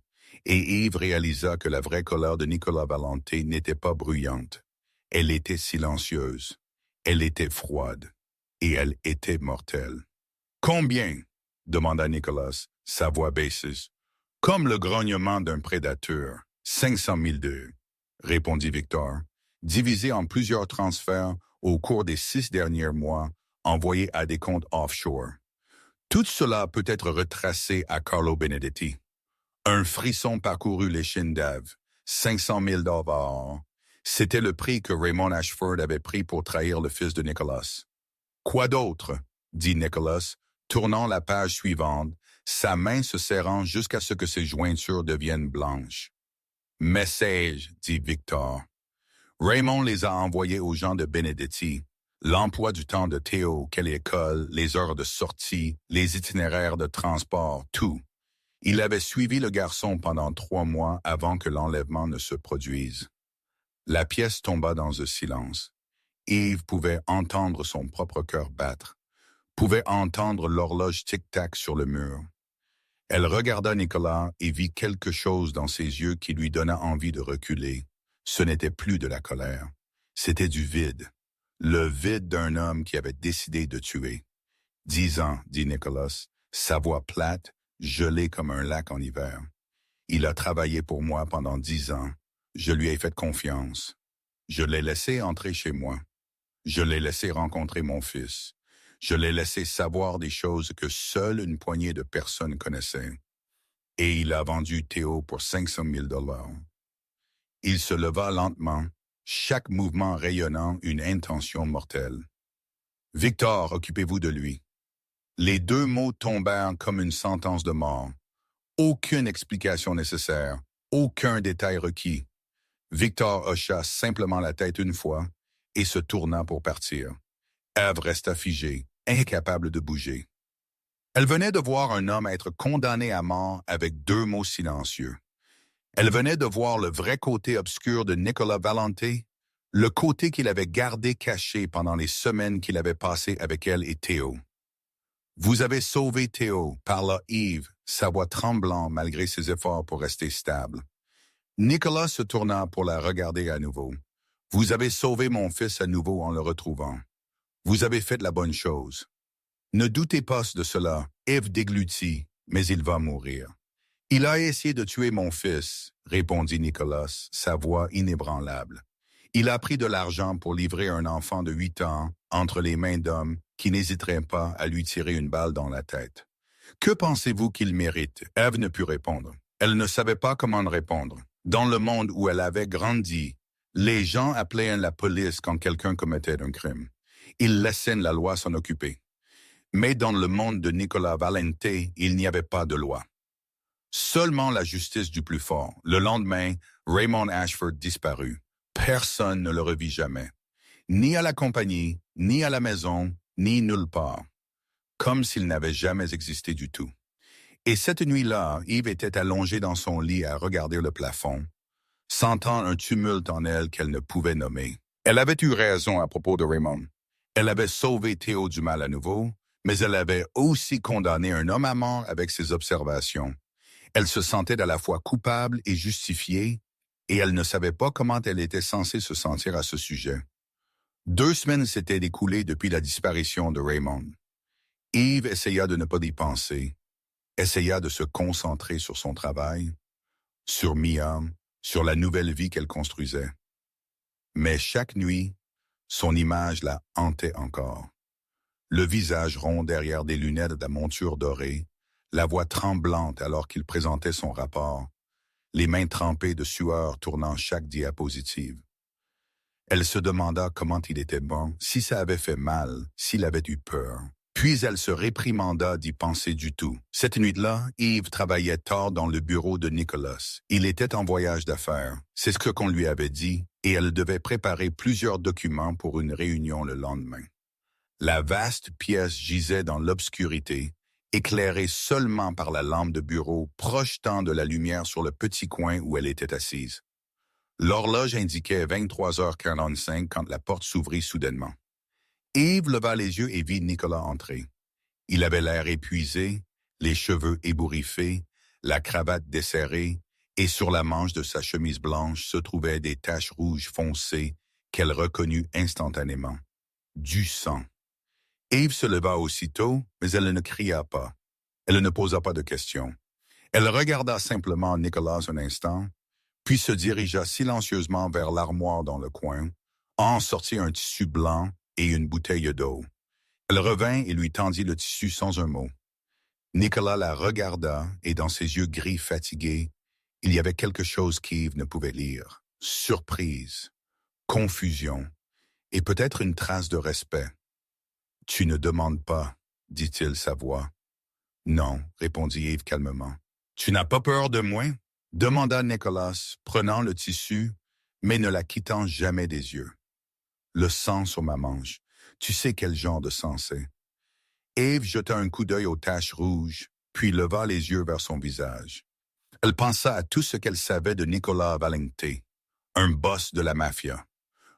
et Yves réalisa que la vraie colère de Nicolas Valente n'était pas bruyante. Elle était silencieuse, elle était froide, et elle était mortelle. « Combien ?» demanda Nicolas, sa voix baissée. « Comme le grognement d'un prédateur. 500 000 $, répondit Victor, divisé en plusieurs transferts au cours des 6 derniers mois, envoyés à des comptes offshore. Tout cela peut être retracé à Carlo Benedetti. Un frisson parcourut l'échine d'Ève. 500 000 $. C'était le prix que Raymond Ashford avait pris pour trahir le fils de Nicolas. « Quoi d'autre ?» dit Nicolas, tournant la page suivante, sa main se serrant jusqu'à ce que ses jointures deviennent blanches. « Message, dit Victor. Raymond les a envoyés aux gens de Benedetti. L'emploi du temps de Théo, quelle école, les heures de sortie, les itinéraires de transport, tout. Il avait suivi le garçon pendant 3 mois avant que l'enlèvement ne se produise. » La pièce tomba dans un silence. Yves pouvait entendre son propre cœur battre, pouvait entendre l'horloge tic-tac sur le mur. Elle regarda Nicolas et vit quelque chose dans ses yeux qui lui donna envie de reculer. Ce n'était plus de la colère, c'était du vide. Le vide d'un homme qui avait décidé de tuer. 10 ans, dit Nicolas, sa voix plate, gelée comme un lac en hiver. Il a travaillé pour moi pendant 10 ans. Je lui ai fait confiance. Je l'ai laissé entrer chez moi. Je l'ai laissé rencontrer mon fils. Je l'ai laissé savoir des choses que seule une poignée de personnes connaissaient. Et il a vendu Théo pour 500 000 $. Il se leva lentement, chaque mouvement rayonnant une intention mortelle. « Victor, occupez-vous de lui. » Les 2 mots tombèrent comme une sentence de mort. Aucune explication nécessaire, aucun détail requis. Victor hocha simplement la tête une fois et se tourna pour partir. Ève resta figée, incapable de bouger. Elle venait de voir un homme être condamné à mort avec 2 mots silencieux. Elle venait de voir le vrai côté obscur de Nicolas Valente, le côté qu'il avait gardé caché pendant les semaines qu'il avait passées avec elle et Théo. « Vous avez sauvé Théo », parla Yves, sa voix tremblant malgré ses efforts pour rester stable. Nicolas se tourna pour la regarder à nouveau. « Vous avez sauvé mon fils à nouveau en le retrouvant. Vous avez fait la bonne chose. Ne doutez pas de cela, Yves déglutit, mais il va mourir. » « Il a essayé de tuer mon fils, » répondit Nicolas, sa voix inébranlable. « Il a pris de l'argent pour livrer un enfant de 8 ans entre les mains d'hommes qui n'hésiteraient pas à lui tirer une balle dans la tête. Que pensez-vous qu'il mérite ?» Ève ne put répondre. Elle ne savait pas comment répondre. Dans le monde où elle avait grandi, les gens appelaient la police quand quelqu'un commettait un crime. Ils laissaient la loi s'en occuper. Mais dans le monde de Nicolas Valente, il n'y avait pas de loi. Seulement la justice du plus fort. Le lendemain, Raymond Ashford disparut. Personne ne le revit jamais. Ni à la compagnie, ni à la maison, ni nulle part. Comme s'il n'avait jamais existé du tout. Et cette nuit-là, Yves était allongé dans son lit à regarder le plafond, sentant un tumulte en elle qu'elle ne pouvait nommer. Elle avait eu raison à propos de Raymond. Elle avait sauvé Théo du mal à nouveau, mais elle avait aussi condamné un homme à mort avec ses observations. Elle se sentait à la fois coupable et justifiée, et elle ne savait pas comment elle était censée se sentir à ce sujet. 2 semaines s'étaient écoulées depuis la disparition de Raymond. Yves essaya de ne pas y penser, essaya de se concentrer sur son travail, sur Mia, sur la nouvelle vie qu'elle construisait. Mais chaque nuit, son image la hantait encore. Le visage rond derrière des lunettes à monture dorée, la voix tremblante alors qu'il présentait son rapport, les mains trempées de sueur tournant chaque diapositive. Elle se demanda comment il était bon, si ça avait fait mal, s'il avait eu peur. Puis elle se réprimanda d'y penser du tout. Cette nuit-là, Yves travaillait tard dans le bureau de Nicolas. Il était en voyage d'affaires, c'est ce qu'on lui avait dit, et elle devait préparer plusieurs documents pour une réunion le lendemain. La vaste pièce gisait dans l'obscurité, éclairée seulement par la lampe de bureau projetant de la lumière sur le petit coin où elle était assise. L'horloge indiquait 23h45 quand la porte s'ouvrit soudainement. Yves leva les yeux et vit Nicolas entrer. Il avait l'air épuisé, les cheveux ébouriffés, la cravate desserrée, et sur la manche de sa chemise blanche se trouvaient des taches rouges foncées qu'elle reconnut instantanément. Du sang. Yves se leva aussitôt, mais elle ne cria pas. Elle ne posa pas de questions. Elle regarda simplement Nicolas un instant, puis se dirigea silencieusement vers l'armoire dans le coin, en sortit un tissu blanc et une bouteille d'eau. Elle revint et lui tendit le tissu sans un mot. Nicolas la regarda et dans ses yeux gris fatigués, il y avait quelque chose qu'Yves ne pouvait lire. Surprise, confusion et peut-être une trace de respect. « Tu ne demandes pas, dit-il sa voix. « Non, répondit Yves calmement. « Tu n'as pas peur de moi? Demanda Nicolas, prenant le tissu, mais ne la quittant jamais des yeux. Le sang sur ma manche. Tu sais quel genre de sang c'est. Yves jeta un coup d'œil aux taches rouges, puis leva les yeux vers son visage. Elle pensa à tout ce qu'elle savait de Nicolas Valente, un boss de la mafia,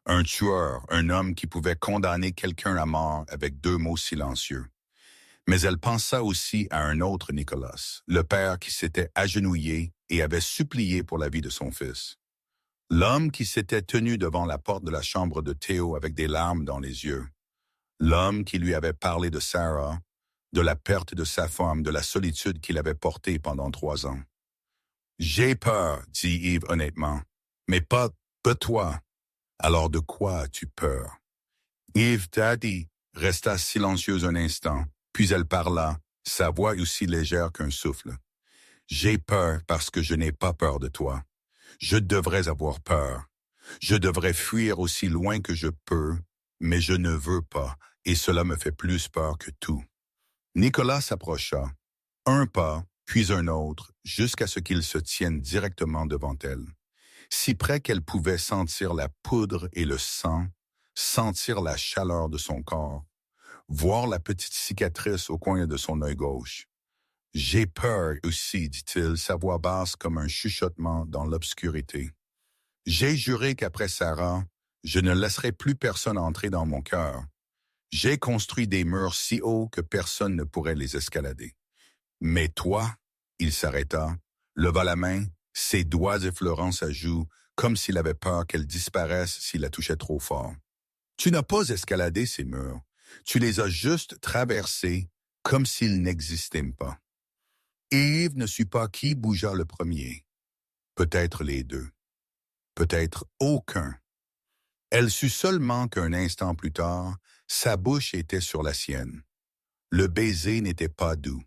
un tueur, un homme qui pouvait condamner quelqu'un à mort avec 2 mots silencieux. Mais elle pensa aussi à un autre Nicolas, le père qui s'était agenouillé et avait supplié pour la vie de son fils. L'homme qui s'était tenu devant la porte de la chambre de Théo avec des larmes dans les yeux. L'homme qui lui avait parlé de Sarah, de la perte de sa femme, de la solitude qu'il avait portée pendant 3 ans. « J'ai peur, dit Yves honnêtement, mais pas de toi. Alors de quoi as-tu peur? » Yves Daddy resta silencieuse un instant, puis elle parla, sa voix aussi légère qu'un souffle. « J'ai peur parce que je n'ai pas peur de toi. Je devrais avoir peur. Je devrais fuir aussi loin que je peux, mais je ne veux pas, et cela me fait plus peur que tout. » Nicolas s'approcha, un pas, puis un autre, jusqu'à ce qu'il se tienne directement devant elle. Si près qu'elle pouvait sentir la poudre et le sang, sentir la chaleur de son corps, voir la petite cicatrice au coin de son œil gauche. « J'ai peur aussi, dit-il, sa voix basse comme un chuchotement dans l'obscurité. J'ai juré qu'après Sarah, je ne laisserai plus personne entrer dans mon cœur. J'ai construit des murs si hauts que personne ne pourrait les escalader. Mais toi, il s'arrêta, leva la main, ses doigts effleurant sa joue, comme s'il avait peur qu'elle disparaisse s'il la touchait trop fort. Tu n'as pas escaladé ces murs, tu les as juste traversés comme s'ils n'existaient pas. » Et Yves ne sut pas qui bougea le premier. Peut-être les deux. Peut-être aucun. Elle sut seulement qu'un instant plus tard, sa bouche était sur la sienne. Le baiser n'était pas doux.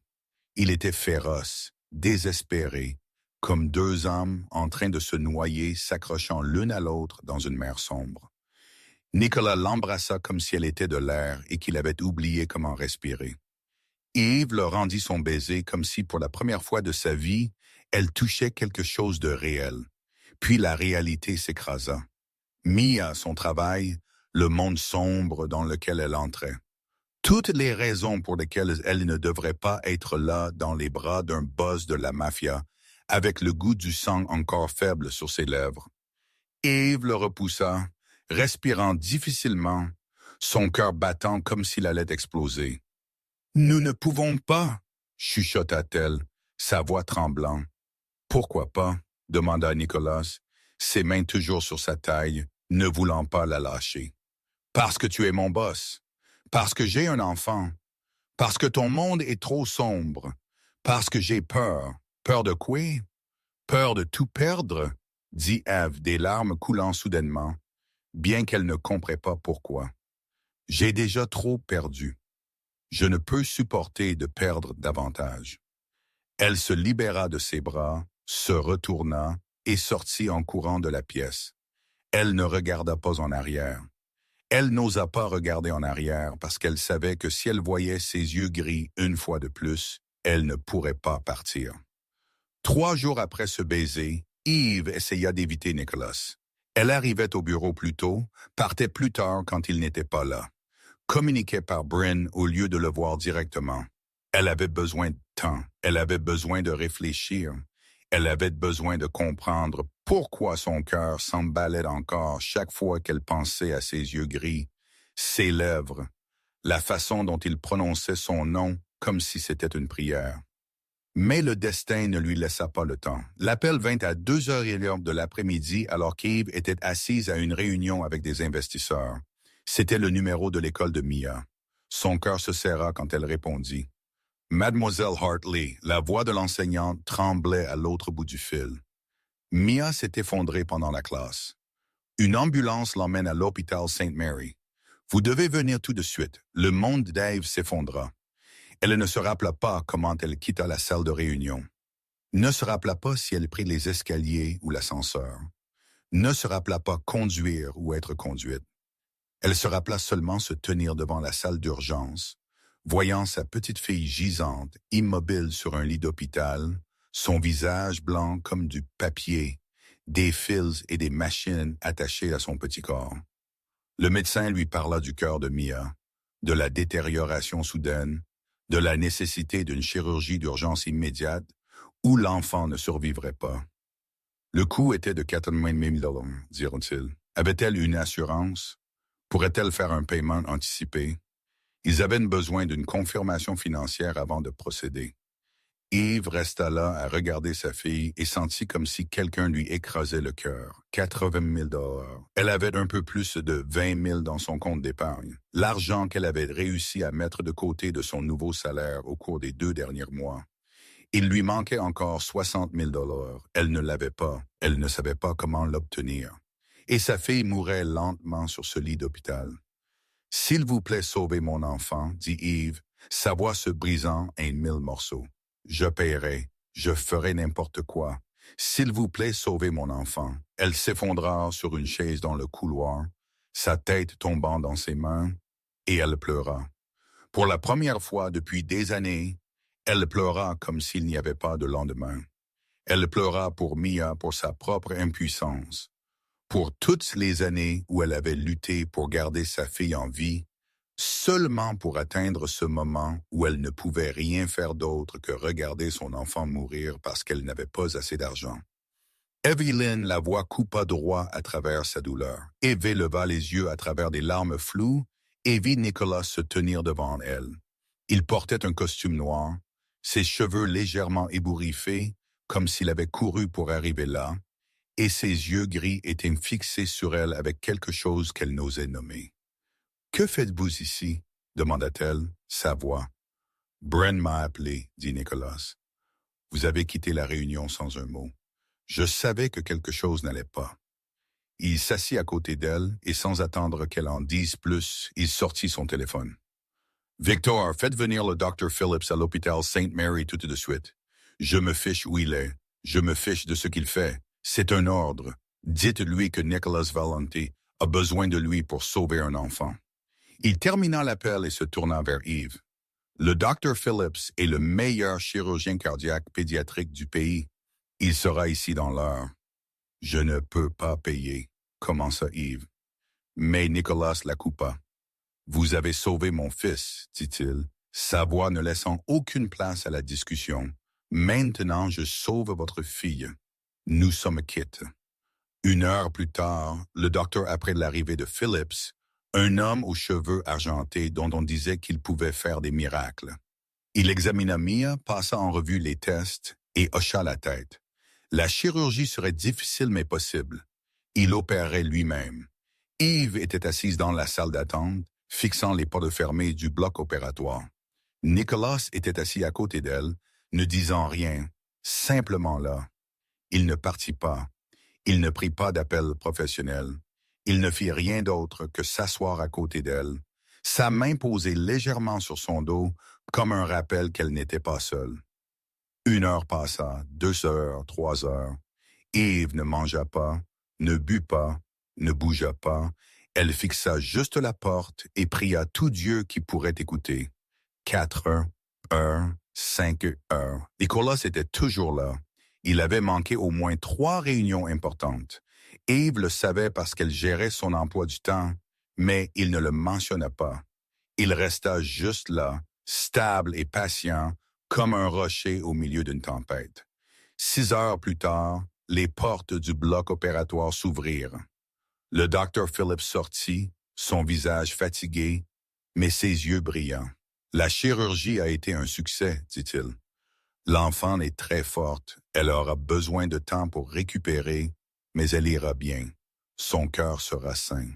Il était féroce, désespéré, comme 2 âmes en train de se noyer s'accrochant l'une à l'autre dans une mer sombre. Nicolas l'embrassa comme si elle était de l'air et qu'il avait oublié comment respirer. Yves leur rendit son baiser comme si pour la première fois de sa vie, elle touchait quelque chose de réel. Puis la réalité s'écrasa. Mis à son travail, le monde sombre dans lequel elle entrait. Toutes les raisons pour lesquelles elle ne devrait pas être là dans les bras d'un boss de la mafia, avec le goût du sang encore faible sur ses lèvres. Yves le repoussa, respirant difficilement, son cœur battant comme s'il allait exploser. « Nous ne pouvons pas, chuchota-t-elle, sa voix tremblant. « Pourquoi pas? » demanda Nicolas, ses mains toujours sur sa taille, ne voulant pas la lâcher. « Parce que tu es mon boss. Parce que j'ai un enfant. Parce que ton monde est trop sombre. Parce que j'ai peur. Peur de quoi? Peur de tout perdre? » dit Ève, des larmes coulant soudainement, bien qu'elle ne comprenait pas pourquoi. « J'ai déjà trop perdu. Je ne peux supporter de perdre davantage. » Elle se libéra de ses bras, se retourna et sortit en courant de la pièce. Elle ne regarda pas en arrière. Elle n'osa pas regarder en arrière parce qu'elle savait que si elle voyait ses yeux gris une fois de plus, elle ne pourrait pas partir. 3 jours après ce baiser, Yves essaya d'éviter Nicolas. Elle arrivait au bureau plus tôt, partait plus tard quand il n'était pas là. Communiquait par Bryn au lieu de le voir directement. Elle avait besoin de temps, elle avait besoin de réfléchir, elle avait besoin de comprendre pourquoi son cœur s'emballait encore chaque fois qu'elle pensait à ses yeux gris, ses lèvres, la façon dont il prononçait son nom comme si c'était une prière. Mais le destin ne lui laissa pas le temps. L'appel vint à 2h15 de l'après-midi alors qu'Eve était assise à une réunion avec des investisseurs. C'était le numéro de l'école de Mia. Son cœur se serra quand elle répondit. Mademoiselle Hartley, la voix de l'enseignante tremblait à l'autre bout du fil. Mia s'est effondrée pendant la classe. Une ambulance l'emmène à l'hôpital St. Mary. Vous devez venir tout de suite. Le monde d'Eve s'effondra. Elle ne se rappela pas comment elle quitta la salle de réunion. Ne se rappela pas si elle prit les escaliers ou l'ascenseur. Ne se rappela pas conduire ou être conduite. Elle se rappela seulement se tenir devant la salle d'urgence, voyant sa petite fille gisante, immobile sur un lit d'hôpital, son visage blanc comme du papier, des fils et des machines attachées à son petit corps. Le médecin lui parla du cœur de Mia, de la détérioration soudaine, de la nécessité d'une chirurgie d'urgence immédiate où l'enfant ne survivrait pas. Le coût était de 80 000 $, diront-ils. Avait-elle une assurance? Pourrait-elle faire un paiement anticipé? Ils avaient besoin d'une confirmation financière avant de procéder. Eve resta là à regarder sa fille et sentit comme si quelqu'un lui écrasait le cœur. 80 000 $. Elle avait un peu plus de 20 000 dans son compte d'épargne. L'argent qu'elle avait réussi à mettre de côté de son nouveau salaire au cours des 2 derniers mois. Il lui manquait encore 60 000 $. Elle ne l'avait pas. Elle ne savait pas comment l'obtenir. Et sa fille mourait lentement sur ce lit d'hôpital. « S'il vous plaît, sauvez mon enfant, » dit Eve, sa voix se brisant en 1000 morceaux. « Je paierai, je ferai n'importe quoi. S'il vous plaît, sauvez mon enfant. » Elle s'effondra sur une chaise dans le couloir, sa tête tombant dans ses mains, et elle pleura. Pour la première fois depuis des années, elle pleura comme s'il n'y avait pas de lendemain. Elle pleura pour Mia, pour sa propre impuissance. Pour toutes les années où elle avait lutté pour garder sa fille en vie, seulement pour atteindre ce moment où elle ne pouvait rien faire d'autre que regarder son enfant mourir parce qu'elle n'avait pas assez d'argent. Evelyn, la voix coupa droit à travers sa douleur. Eve leva les yeux à travers des larmes floues et vit Nicolas se tenir devant elle. Il portait un costume noir, ses cheveux légèrement ébouriffés, comme s'il avait couru pour arriver là, et ses yeux gris étaient fixés sur elle avec quelque chose qu'elle n'osait nommer. « Que faites-vous ici? » demanda-t-elle, sa voix. « Bren m'a appelé, » dit Nicolas. « Vous avez quitté la réunion sans un mot. Je savais que quelque chose n'allait pas. » Il s'assit à côté d'elle et sans attendre qu'elle en dise plus, il sortit son téléphone. « Victor, faites venir le Dr. Phillips à l'hôpital St. Mary tout de suite. Je me fiche où il est. Je me fiche de ce qu'il fait. C'est un ordre. Dites-lui que Nicolas Valente a besoin de lui pour sauver un enfant. » Il termina l'appel et se tourna vers Eve. « Le Dr. Phillips est le meilleur chirurgien cardiaque pédiatrique du pays. Il sera ici dans l'heure. »« Je ne peux pas payer, » commença Eve. Mais Nicolas la coupa. « Vous avez sauvé mon fils, » dit-il, sa voix ne laissant aucune place à la discussion. « Maintenant, je sauve votre fille. Nous sommes quittes. » 1 heure plus tard, le docteur après l'arrivée de Phillips, un homme aux cheveux argentés dont on disait qu'il pouvait faire des miracles. Il examina Mia, passa en revue les tests et hocha la tête. La chirurgie serait difficile mais possible. Il opérait lui-même. Eve était assise dans la salle d'attente, fixant les portes fermées du bloc opératoire. Nicolas était assis à côté d'elle, ne disant rien, simplement là. Il ne partit pas. Il ne prit pas d'appel professionnel. Il ne fit rien d'autre que s'asseoir à côté d'elle, sa main posée légèrement sur son dos, comme un rappel qu'elle n'était pas seule. 1 heure passa, 2 heures, 3 heures. Eve ne mangea pas, ne but pas, ne bougea pas. Elle fixa juste la porte et pria tout Dieu qui pourrait écouter. 4 heures, 5 heures. Nicolas était toujours là. Il avait manqué au moins 3 réunions importantes. Eve le savait parce qu'elle gérait son emploi du temps, mais il ne le mentionna pas. Il resta juste là, stable et patient, comme un rocher au milieu d'une tempête. 6 heures plus tard, les portes du bloc opératoire s'ouvrirent. Le Dr. Phillips sortit, son visage fatigué, mais ses yeux brillants. La chirurgie a été un succès, dit-il. L'enfant est très forte, elle aura besoin de temps pour récupérer, mais elle ira bien. Son cœur sera sain.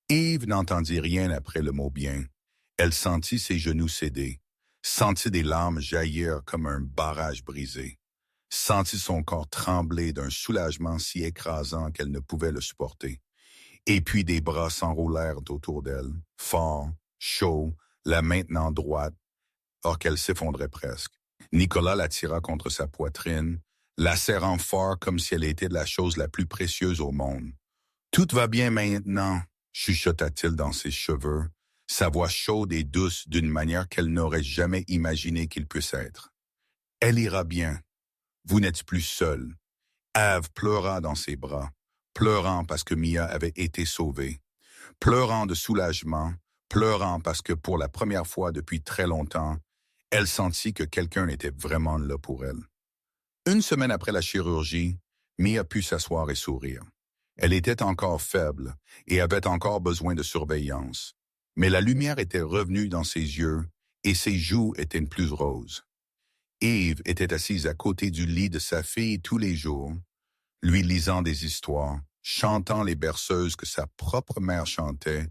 Eve n'entendit rien après le mot bien. Elle sentit ses genoux céder, sentit des larmes jaillir comme un barrage brisé, sentit son corps trembler d'un soulagement si écrasant qu'elle ne pouvait le supporter. Et puis des bras s'enroulèrent autour d'elle, forts, chauds, la maintenant droite, or qu'elle s'effondrait presque. Nicolas la tira contre sa poitrine, la serrant fort comme si elle était la chose la plus précieuse au monde. « Tout va bien maintenant », chuchota-t-il dans ses cheveux, sa voix chaude et douce d'une manière qu'elle n'aurait jamais imaginé qu'il puisse être. « Elle ira bien. Vous n'êtes plus seul. » Eve pleura dans ses bras, pleurant parce que Mia avait été sauvée, pleurant de soulagement, pleurant parce que pour la première fois depuis très longtemps, elle sentit que quelqu'un était vraiment là pour elle. Une semaine après la chirurgie, Mia put s'asseoir et sourire. Elle était encore faible et avait encore besoin de surveillance, mais la lumière était revenue dans ses yeux et ses joues étaient plus roses. Eve était assise à côté du lit de sa fille tous les jours, lui lisant des histoires, chantant les berceuses que sa propre mère chantait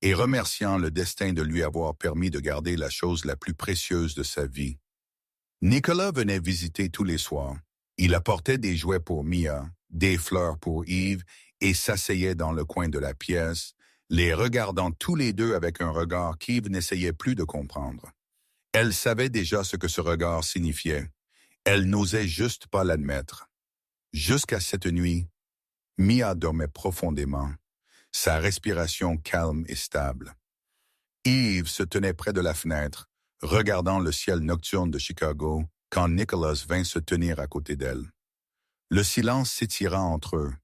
et remerciant le destin de lui avoir permis de garder la chose la plus précieuse de sa vie. Nicolas venait visiter tous les soirs. Il apportait des jouets pour Mia, des fleurs pour Eve et s'asseyait dans le coin de la pièce, les regardant tous les deux avec un regard qu'Eve n'essayait plus de comprendre. Elle savait déjà ce que ce regard signifiait. Elle n'osait juste pas l'admettre. Jusqu'à cette nuit, Mia dormait profondément, sa respiration calme et stable. Eve se tenait près de la fenêtre, regardant le ciel nocturne de Chicago, quand Nicholas vint se tenir à côté d'elle. Le silence s'étira entre eux,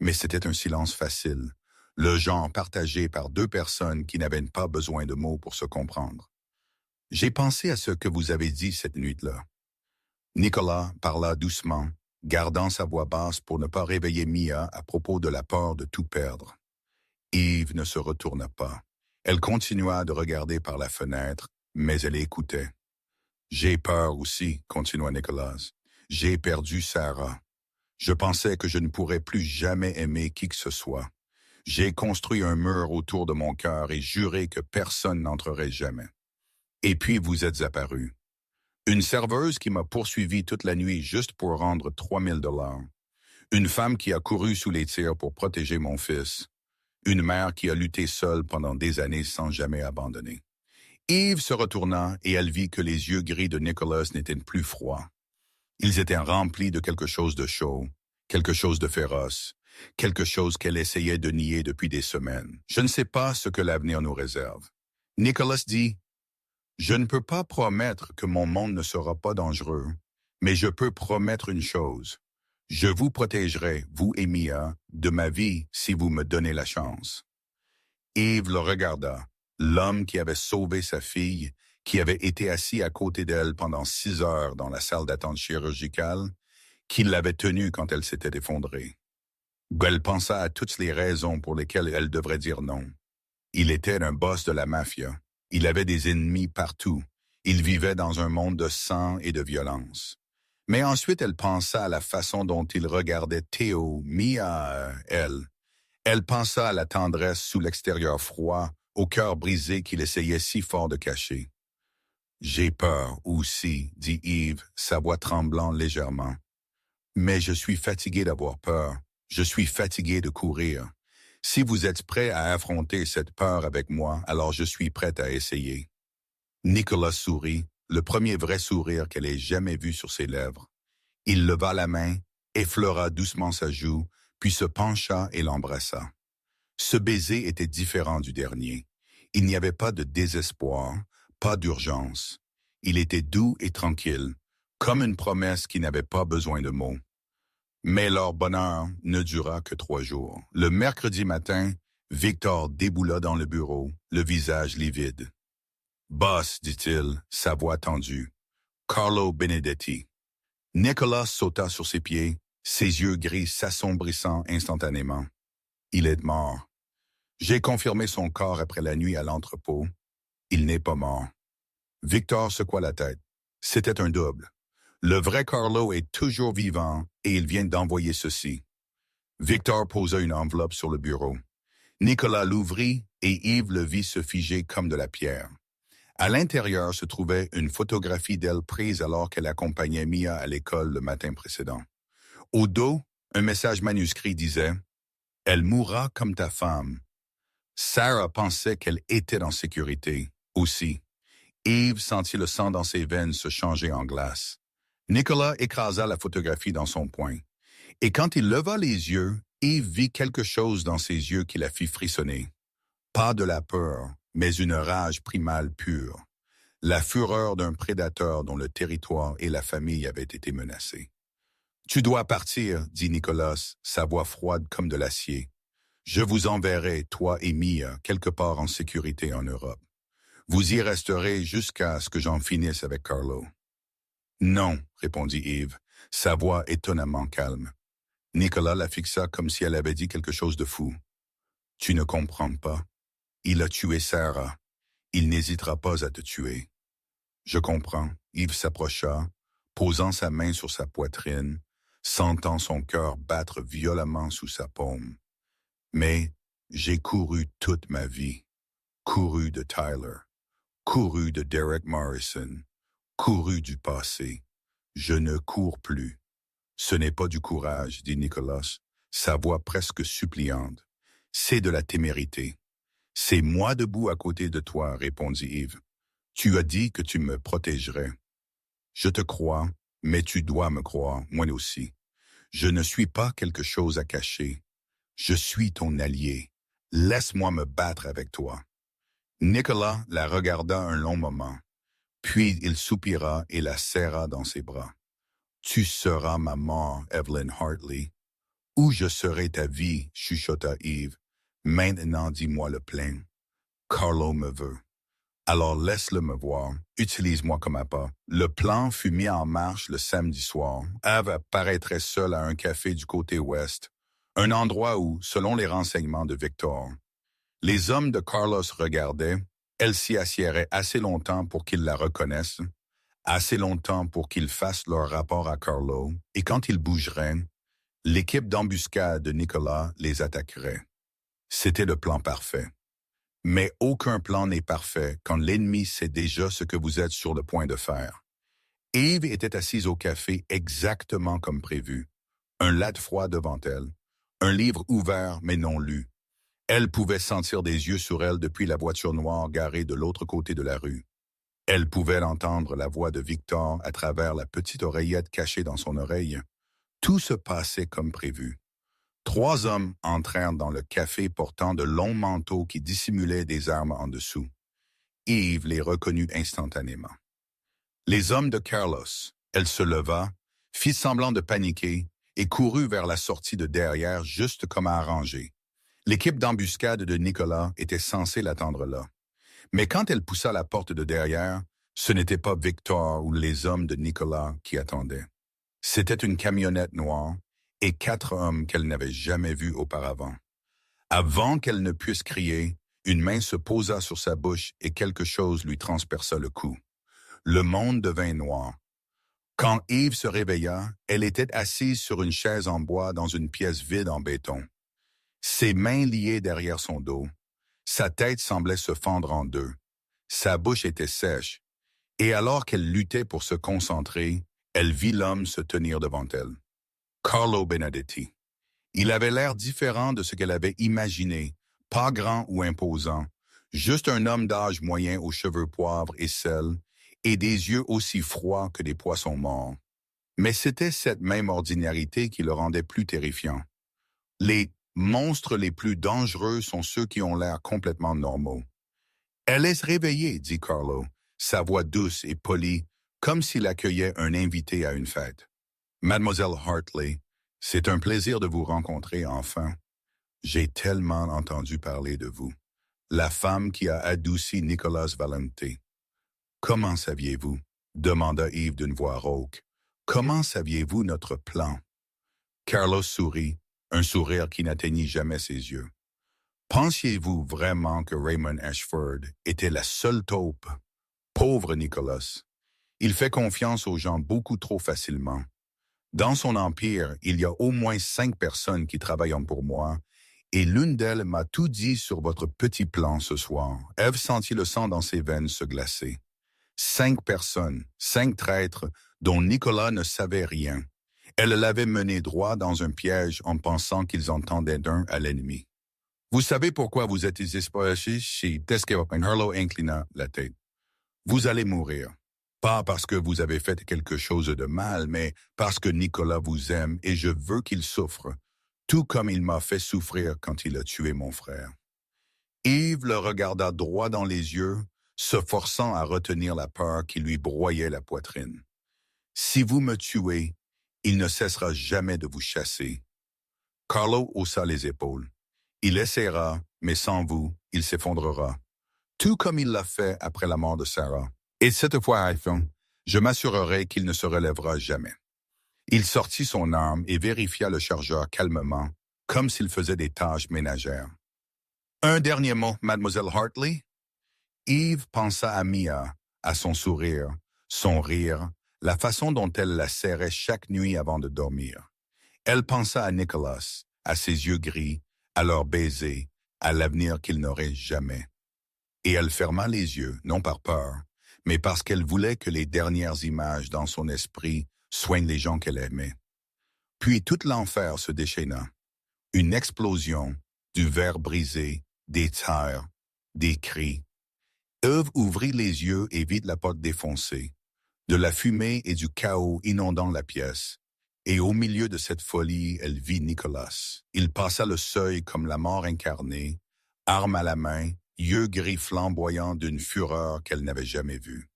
mais c'était un silence facile, le genre partagé par deux personnes qui n'avaient pas besoin de mots pour se comprendre. « J'ai pensé à ce que vous avez dit cette nuit-là. » Nicolas parla doucement, gardant sa voix basse pour ne pas réveiller Mia à propos de la peur de tout perdre. Eve ne se retourna pas. Elle continua de regarder par la fenêtre, mais elle écoutait. « J'ai peur aussi, » continua Nicolas. « J'ai perdu Sarah. Je pensais que je ne pourrais plus jamais aimer qui que ce soit. J'ai construit un mur autour de mon cœur et juré que personne n'entrerait jamais. Et puis vous êtes apparu. Une serveuse qui m'a poursuivi toute la nuit juste pour rendre 3000 $. Une femme qui a couru sous les tirs pour protéger mon fils. Une mère qui a lutté seule pendant des années sans jamais abandonner. » Eve se retourna et elle vit que les yeux gris de Nicolas n'étaient plus froids. Ils étaient remplis de quelque chose de chaud, quelque chose de féroce, quelque chose qu'elle essayait de nier depuis des semaines. « Je ne sais pas ce que l'avenir nous réserve. » Nicolas dit, « Je ne peux pas promettre que mon monde ne sera pas dangereux, mais je peux promettre une chose. Je vous protégerai, vous et Mia, de ma vie si vous me donnez la chance. » Eve le regarda, l'homme qui avait sauvé sa fille, qui avait été assis à côté d'elle pendant 6 heures dans la salle d'attente chirurgicale, qui l'avait tenue quand elle s'était effondrée. Elle pensa à toutes les raisons pour lesquelles elle devrait dire non. Il était un boss de la mafia. Il avait des ennemis partout. Il vivait dans un monde de sang et de violence. Mais ensuite, elle pensa à la façon dont il regardait Théo, Mia, elle. Elle pensa à la tendresse sous l'extérieur froid, au cœur brisé qu'il essayait si fort de cacher. « J'ai peur aussi, » dit Eve, sa voix tremblant légèrement. « Mais je suis fatigué d'avoir peur. Je suis fatigué de courir. Si vous êtes prêt à affronter cette peur avec moi, alors je suis prête à essayer. » Nicolas sourit, le premier vrai sourire qu'elle ait jamais vu sur ses lèvres. Il leva la main, effleura doucement sa joue, puis se pencha et l'embrassa. Ce baiser était différent du dernier. Il n'y avait pas de désespoir, pas d'urgence. Il était doux et tranquille, comme une promesse qui n'avait pas besoin de mots. Mais leur bonheur ne dura que 3 jours. Le mercredi matin, Victor déboula dans le bureau, le visage livide. « Boss, dit-il, sa voix tendue. Carlo Benedetti. » Nicolas sauta sur ses pieds, ses yeux gris s'assombrissant instantanément. « Il est mort. » J'ai confirmé son corps après la nuit à l'entrepôt. Il n'est pas mort. Victor secoua la tête. C'était un double. Le vrai Carlo est toujours vivant et il vient d'envoyer ceci. Victor posa une enveloppe sur le bureau. Nicolas l'ouvrit et Yves le vit se figer comme de la pierre. À l'intérieur se trouvait une photographie d'elle prise alors qu'elle accompagnait Mia à l'école le matin précédent. Au dos, un message manuscrit disait « Elle mourra comme ta femme ». Sarah pensait qu'elle était en sécurité, aussi. Yves sentit le sang dans ses veines se changer en glace. Nicolas écrasa la photographie dans son poing. Et quand il leva les yeux, Yves vit quelque chose dans ses yeux qui la fit frissonner. Pas de la peur, mais une rage primale pure. La fureur d'un prédateur dont le territoire et la famille avaient été menacés. « Tu dois partir, dit Nicolas, sa voix froide comme de l'acier. Je vous enverrai, toi et Mia, quelque part en sécurité en Europe. Vous y resterez jusqu'à ce que j'en finisse avec Carlo. » « Non, répondit Yves, sa voix étonnamment calme. Nicolas la fixa comme si elle avait dit quelque chose de fou. « Tu ne comprends pas. Il a tué Sarah. Il n'hésitera pas à te tuer. » « Je comprends. » Yves s'approcha, posant sa main sur sa poitrine, sentant son cœur battre violemment sous sa paume. « Mais j'ai couru toute ma vie. Couru de Tyler. Couru de Derek Morrison. Couru du passé. Je ne cours plus. » « Ce n'est pas du courage, dit Nicolas, sa voix presque suppliante. C'est de la témérité. C'est moi debout à côté de toi, répondit Yves. Tu as dit que tu me protégerais. Je te crois, mais tu dois me croire, moi aussi. Je ne suis pas quelque chose à cacher. Je suis ton allié. Laisse-moi me battre avec toi. Nicolas la regarda un long moment. Puis il soupira et la serra dans ses bras. Tu seras ma mort, Evelyn Hartley. Ou je serai ta vie, chuchota Yves. Maintenant, dis-moi le plein. Carlo me veut. Alors laisse-le me voir, utilise-moi comme appât. Le plan fut mis en marche le samedi soir. Eve apparaîtrait seule à un café du côté ouest, un endroit où, selon les renseignements de Victor, les hommes de Carlos regardaient, elle s'y assiérait assez longtemps pour qu'ils la reconnaissent, assez longtemps pour qu'ils fassent leur rapport à Carlo, et quand ils bougeraient, l'équipe d'embuscade de Nicolas les attaquerait. C'était le plan parfait. Mais aucun plan n'est parfait quand l'ennemi sait déjà ce que vous êtes sur le point de faire. Yves était assise au café exactement comme prévu. Un latte froid devant elle, un livre ouvert mais non lu. Elle pouvait sentir des yeux sur elle depuis la voiture noire garée de l'autre côté de la rue. Elle pouvait entendre la voix de Victor à travers la petite oreillette cachée dans son oreille. Tout se passait comme prévu. 3 hommes entrèrent dans le café portant de longs manteaux qui dissimulaient des armes en dessous. Yves les reconnut instantanément. Les hommes de Carlos. Elle se leva, fit semblant de paniquer et courut vers la sortie de derrière juste comme arrangé. L'équipe d'embuscade de Nicolas était censée l'attendre là. Mais quand elle poussa la porte de derrière, ce n'était pas Victor ou les hommes de Nicolas qui attendaient. C'était une camionnette noire et 4 hommes qu'elle n'avait jamais vus auparavant. Avant qu'elle ne puisse crier, une main se posa sur sa bouche et quelque chose lui transperça le cou. Le monde devint noir. Quand Yves se réveilla, elle était assise sur une chaise en bois dans une pièce vide en béton. Ses mains liées derrière son dos. Sa tête semblait se fendre en deux. Sa bouche était sèche. Et alors qu'elle luttait pour se concentrer, elle vit l'homme se tenir devant elle. Carlo Benedetti. Il avait l'air différent de ce qu'elle avait imaginé, pas grand ou imposant, juste un homme d'âge moyen aux cheveux poivre et sel, et des yeux aussi froids que des poissons morts. Mais c'était cette même ordinarité qui le rendait plus terrifiant. Les monstres les plus dangereux sont ceux qui ont l'air complètement normaux. « Elle est réveillée, dit Carlo, sa voix douce et polie, comme s'il accueillait un invité à une fête. « Mademoiselle Hartley, c'est un plaisir de vous rencontrer enfin. J'ai tellement entendu parler de vous. La femme qui a adouci Nicolas Valente. Comment saviez-vous? Demanda Yves d'une voix rauque. Comment saviez-vous notre plan? Carlos sourit, un sourire qui n'atteignit jamais ses yeux. Pensiez-vous vraiment que Raymond Ashford était la seule taupe? Pauvre Nicholas. Il fait confiance aux gens beaucoup trop facilement. Dans son empire, il y a au moins 5 personnes qui travaillent pour moi, et l'une d'elles m'a tout dit sur votre petit plan ce soir. Eve sentit le sang dans ses veines se glacer. 5 personnes, 5 traîtres, dont Nicolas ne savait rien. Elle l'avait mené droit dans un piège en pensant qu'ils entendaient d'un à l'ennemi. Vous savez pourquoi vous êtes désespéré si Harlow inclina la tête. Vous allez mourir. Pas parce que vous avez fait quelque chose de mal, mais parce que Nicolas vous aime et je veux qu'il souffre, tout comme il m'a fait souffrir quand il a tué mon frère. Yves le regarda droit dans les yeux, se forçant à retenir la peur qui lui broyait la poitrine. Si vous me tuez, il ne cessera jamais de vous chasser. Carlo haussa les épaules. Il essaiera, mais sans vous, il s'effondrera. Tout comme il l'a fait après la mort de Sarah. Et cette fois, je m'assurerai qu'il ne se relèvera jamais. Il sortit son arme et vérifia le chargeur calmement, comme s'il faisait des tâches ménagères. Un dernier mot, Mademoiselle Hartley? Yves pensa à Mia, à son sourire, son rire, la façon dont elle la serrait chaque nuit avant de dormir. Elle pensa à Nicholas, à ses yeux gris, à leur baiser, à l'avenir qu'il n'aurait jamais. Et elle ferma les yeux, non par peur, mais parce qu'elle voulait que les dernières images dans son esprit soignent les gens qu'elle aimait. Puis tout l'enfer se déchaîna. Une explosion, du verre brisé, des tirs, des cris. Eve ouvrit les yeux et vit la porte défoncée, de la fumée et du chaos inondant la pièce. Et au milieu de cette folie, elle vit Nicholas. Il passa le seuil comme la mort incarnée, arme à la main, yeux gris flamboyants d'une fureur qu'elle n'avait jamais vue.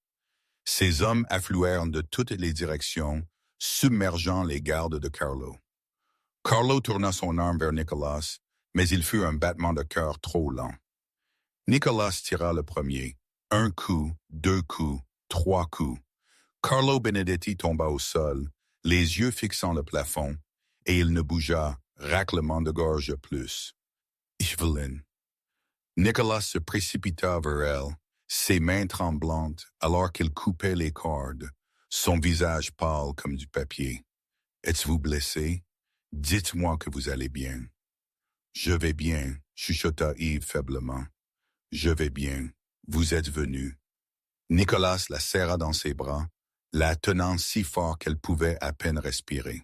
Ces hommes affluèrent de toutes les directions, submergeant les gardes de Carlo. Carlo tourna son arme vers Nicholas, mais il fut un battement de cœur trop lent. Nicholas tira le premier. 1 coup, 2 coups, 3 coups. Carlo Benedetti tomba au sol, les yeux fixant le plafond, et il ne bougea, raclement de gorge plus. Evelyn. Nicholas se précipita vers elle, ses mains tremblantes alors qu'il coupait les cordes, son visage pâle comme du papier. « Êtes-vous blessé? Dites-moi que vous allez bien. »« Je vais bien, » chuchota Yves faiblement. « Je vais bien. Vous êtes venu. » Nicholas la serra dans ses bras, la tenant si fort qu'elle pouvait à peine respirer.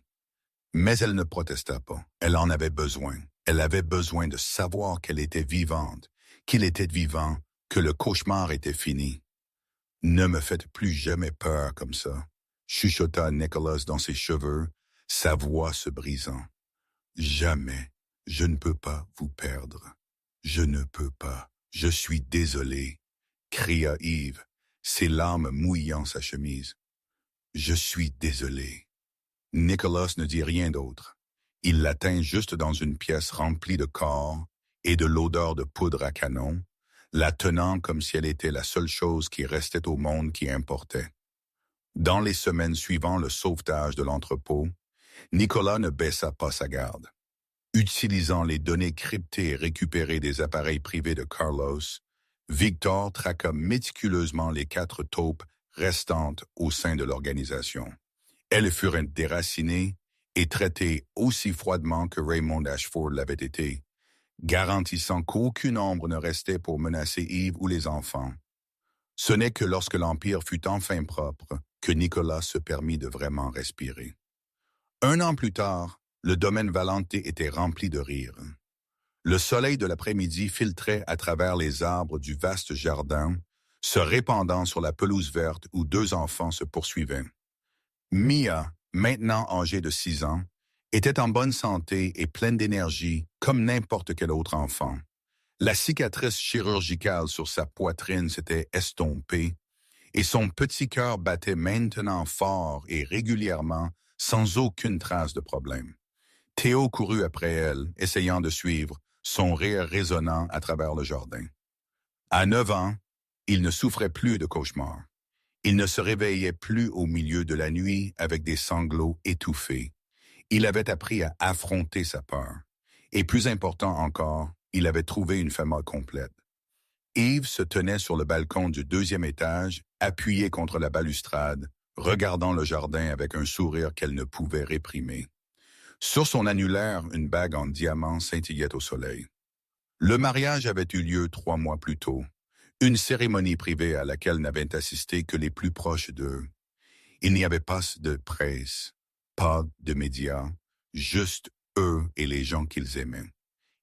Mais elle ne protesta pas. Elle en avait besoin. Elle avait besoin de savoir qu'elle était vivante, qu'il était vivant, que le cauchemar était fini. « Ne me faites plus jamais peur comme ça, » chuchota Nicholas dans ses cheveux, sa voix se brisant. « Jamais, je ne peux pas vous perdre. Je ne peux pas, je suis désolé, » cria Yves, ses larmes mouillant sa chemise. « Je suis désolé. » Nicholas ne dit rien d'autre. Il la tint juste dans une pièce remplie de corps et de l'odeur de poudre à canon, la tenant comme si elle était la seule chose qui restait au monde qui importait. Dans les semaines suivant le sauvetage de l'entrepôt, Nicolas ne baissa pas sa garde. Utilisant les données cryptées récupérées des appareils privés de Carlos, Victor traqua méticuleusement les 4 taupes restantes au sein de l'organisation. Elles furent déracinées et traitées aussi froidement que Raymond Ashford l'avait été, garantissant qu'aucune ombre ne restait pour menacer Yves ou les enfants. Ce n'est que lorsque l'Empire fut enfin propre que Nicolas se permit de vraiment respirer. 1 an plus tard, le domaine Valente était rempli de rires. Le soleil de l'après-midi filtrait à travers les arbres du vaste jardin, se répandant sur la pelouse verte où 2 enfants se poursuivaient. Mia, maintenant âgée de 6 ans, était en bonne santé et pleine d'énergie comme n'importe quel autre enfant. La cicatrice chirurgicale sur sa poitrine s'était estompée et son petit cœur battait maintenant fort et régulièrement sans aucune trace de problème. Théo courut après elle, essayant de suivre, son rire résonnant à travers le jardin. À 9 ans, il ne souffrait plus de cauchemars. Il ne se réveillait plus au milieu de la nuit avec des sanglots étouffés. Il avait appris à affronter sa peur. Et plus important encore, il avait trouvé une femme complète. Eve se tenait sur le balcon du deuxième étage, appuyée contre la balustrade, regardant le jardin avec un sourire qu'elle ne pouvait réprimer. Sur son annulaire, une bague en diamant scintillait au soleil. Le mariage avait eu lieu 3 mois plus tôt, une cérémonie privée à laquelle n'avaient assisté que les plus proches d'eux. Il n'y avait pas de presse, pas de médias, juste eux et les gens qu'ils aimaient.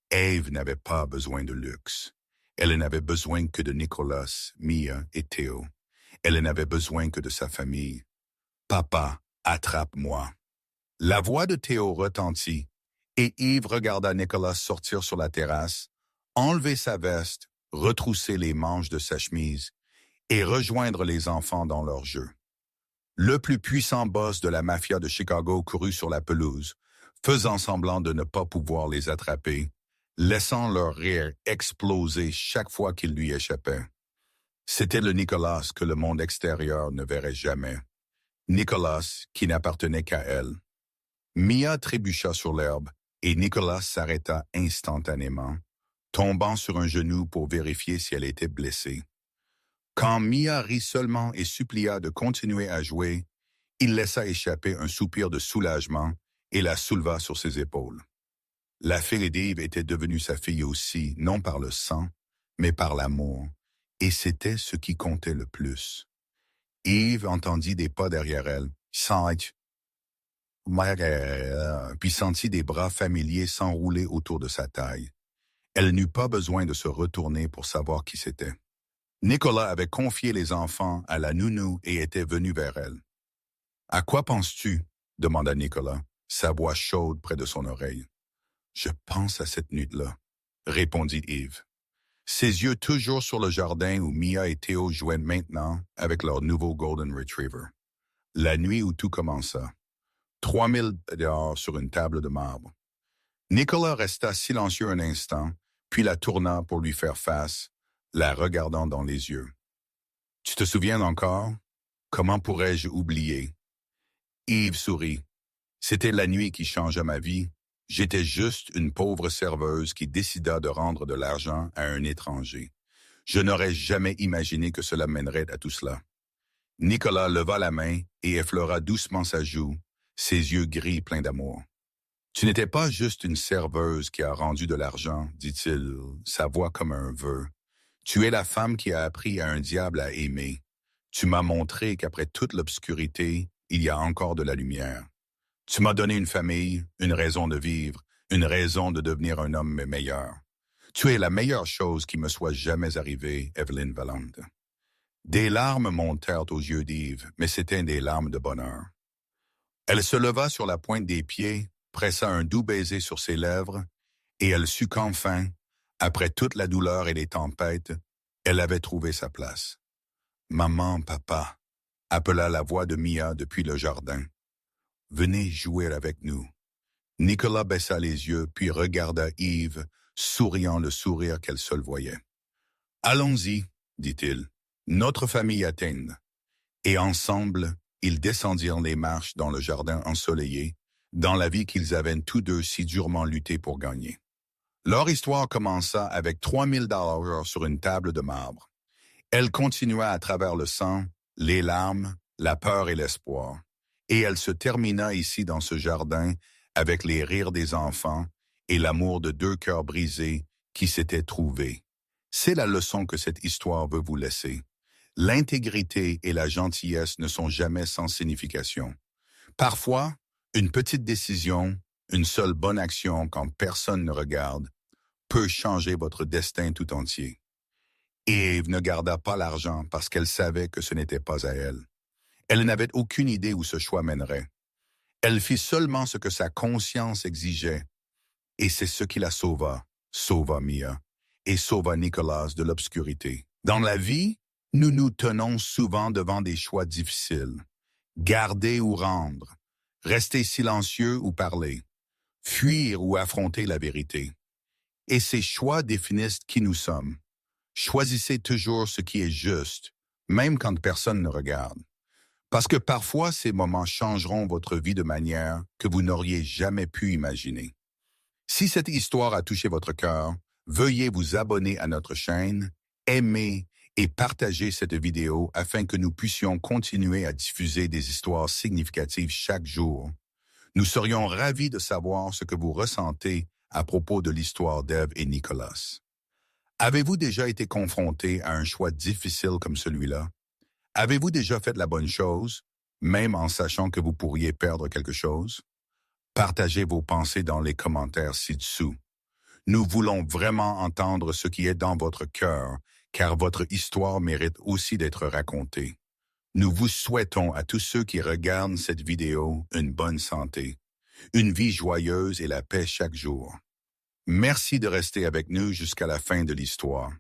Eve n'avait pas besoin de luxe. Elle n'avait besoin que de Nicolas, Mia et Théo. Elle n'avait besoin que de sa famille. « Papa, attrape-moi !» La voix de Théo retentit, et Yves regarda Nicolas sortir sur la terrasse, enlever sa veste, retrousser les manches de sa chemise et rejoindre les enfants dans leur jeu. Le plus puissant boss de la mafia de Chicago courut sur la pelouse, faisant semblant de ne pas pouvoir les attraper, laissant leur rire exploser chaque fois qu'il lui échappait. C'était le Nicolas que le monde extérieur ne verrait jamais. Nicolas qui n'appartenait qu'à elle. Mia trébucha sur l'herbe et Nicolas s'arrêta instantanément, tombant sur un genou pour vérifier si elle était blessée. Quand Mia rit seulement et supplia de continuer à jouer, il laissa échapper un soupir de soulagement et la souleva sur ses épaules. La fille d'Yves était devenue sa fille aussi, non par le sang, mais par l'amour, et c'était ce qui comptait le plus. Yves entendit des pas derrière elle, puis sentit des bras familiers s'enrouler autour de sa taille. Elle n'eut pas besoin de se retourner pour savoir qui c'était. Nicolas avait confié les enfants à la nounou et était venu vers elle. « À quoi penses-tu » demanda Nicolas, sa voix chaude près de son oreille. « Je pense à cette nuit-là » répondit Yves. Ses yeux toujours sur le jardin où Mia et Théo jouaient maintenant avec leur nouveau Golden Retriever. La nuit où tout commença. 3000 dehors sur une table de marbre. Nicolas resta silencieux un instant, puis la tourna pour lui faire face, la regardant dans les yeux. « Tu te souviens encore? Comment pourrais-je oublier? » Yves sourit. « C'était la nuit qui changea ma vie. J'étais juste une pauvre serveuse qui décida de rendre de l'argent à un étranger. Je n'aurais jamais imaginé que cela mènerait à tout cela. » Nicolas leva la main et effleura doucement sa joue, ses yeux gris pleins d'amour. « Tu n'étais pas juste une serveuse qui a rendu de l'argent, dit-il, sa voix comme un vœu. Tu es la femme qui a appris à un diable à aimer. Tu m'as montré qu'après toute l'obscurité, il y a encore de la lumière. Tu m'as donné une famille, une raison de vivre, une raison de devenir un homme meilleur. Tu es la meilleure chose qui me soit jamais arrivée, Evelyn Valente. » Des larmes montèrent aux yeux d'Yves, mais c'étaient des larmes de bonheur. Elle se leva sur la pointe des pieds, pressa un doux baiser sur ses lèvres, et elle sut qu'enfin, après toute la douleur et les tempêtes, elle avait trouvé sa place. « Maman, papa » appela la voix de Mia depuis le jardin. « Venez jouer avec nous. » Nicolas baissa les yeux, puis regarda Yves, souriant le sourire qu'elle seule voyait. « Allons-y, dit-il, notre famille atteinte. » Et ensemble, ils descendirent les marches dans le jardin ensoleillé, dans la vie qu'ils avaient tous deux si durement lutté pour gagner. Leur histoire commença avec 3000 $ sur une table de marbre. Elle continua à travers le sang, les larmes, la peur et l'espoir. Et elle se termina ici dans ce jardin avec les rires des enfants et l'amour de 2 cœurs brisés qui s'étaient trouvés. C'est la leçon que cette histoire veut vous laisser. L'intégrité et la gentillesse ne sont jamais sans signification. Parfois, une petite décision, une seule bonne action quand personne ne regarde, peut changer votre destin tout entier. Eve ne garda pas l'argent parce qu'elle savait que ce n'était pas à elle. Elle n'avait aucune idée où ce choix mènerait. Elle fit seulement ce que sa conscience exigeait, et c'est ce qui la sauva Mia, et sauva Nicolas de l'obscurité. Dans la vie, nous nous tenons souvent devant des choix difficiles. Garder ou rendre, rester silencieux ou parler, fuir ou affronter la vérité. Et ces choix définissent qui nous sommes. Choisissez toujours ce qui est juste, même quand personne ne regarde. Parce que parfois, ces moments changeront votre vie de manière que vous n'auriez jamais pu imaginer. Si cette histoire a touché votre cœur, Veuillez vous abonner à notre chaîne, aimer et partager cette vidéo afin que nous puissions continuer à diffuser des histoires significatives chaque jour. Nous serions ravis de savoir ce que vous ressentez à propos de l'histoire d'Ève et Nicolas. Avez-vous déjà été confronté à un choix difficile comme celui-là? Avez-vous déjà fait la bonne chose, même en sachant que vous pourriez perdre quelque chose? Partagez vos pensées dans les commentaires ci-dessous. Nous voulons vraiment entendre ce qui est dans votre cœur, car votre histoire mérite aussi d'être racontée. Nous vous souhaitons à tous ceux qui regardent cette vidéo une bonne santé, une vie joyeuse et la paix chaque jour. Merci de rester avec nous jusqu'à la fin de l'histoire.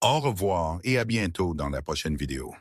Au revoir et à bientôt dans la prochaine vidéo.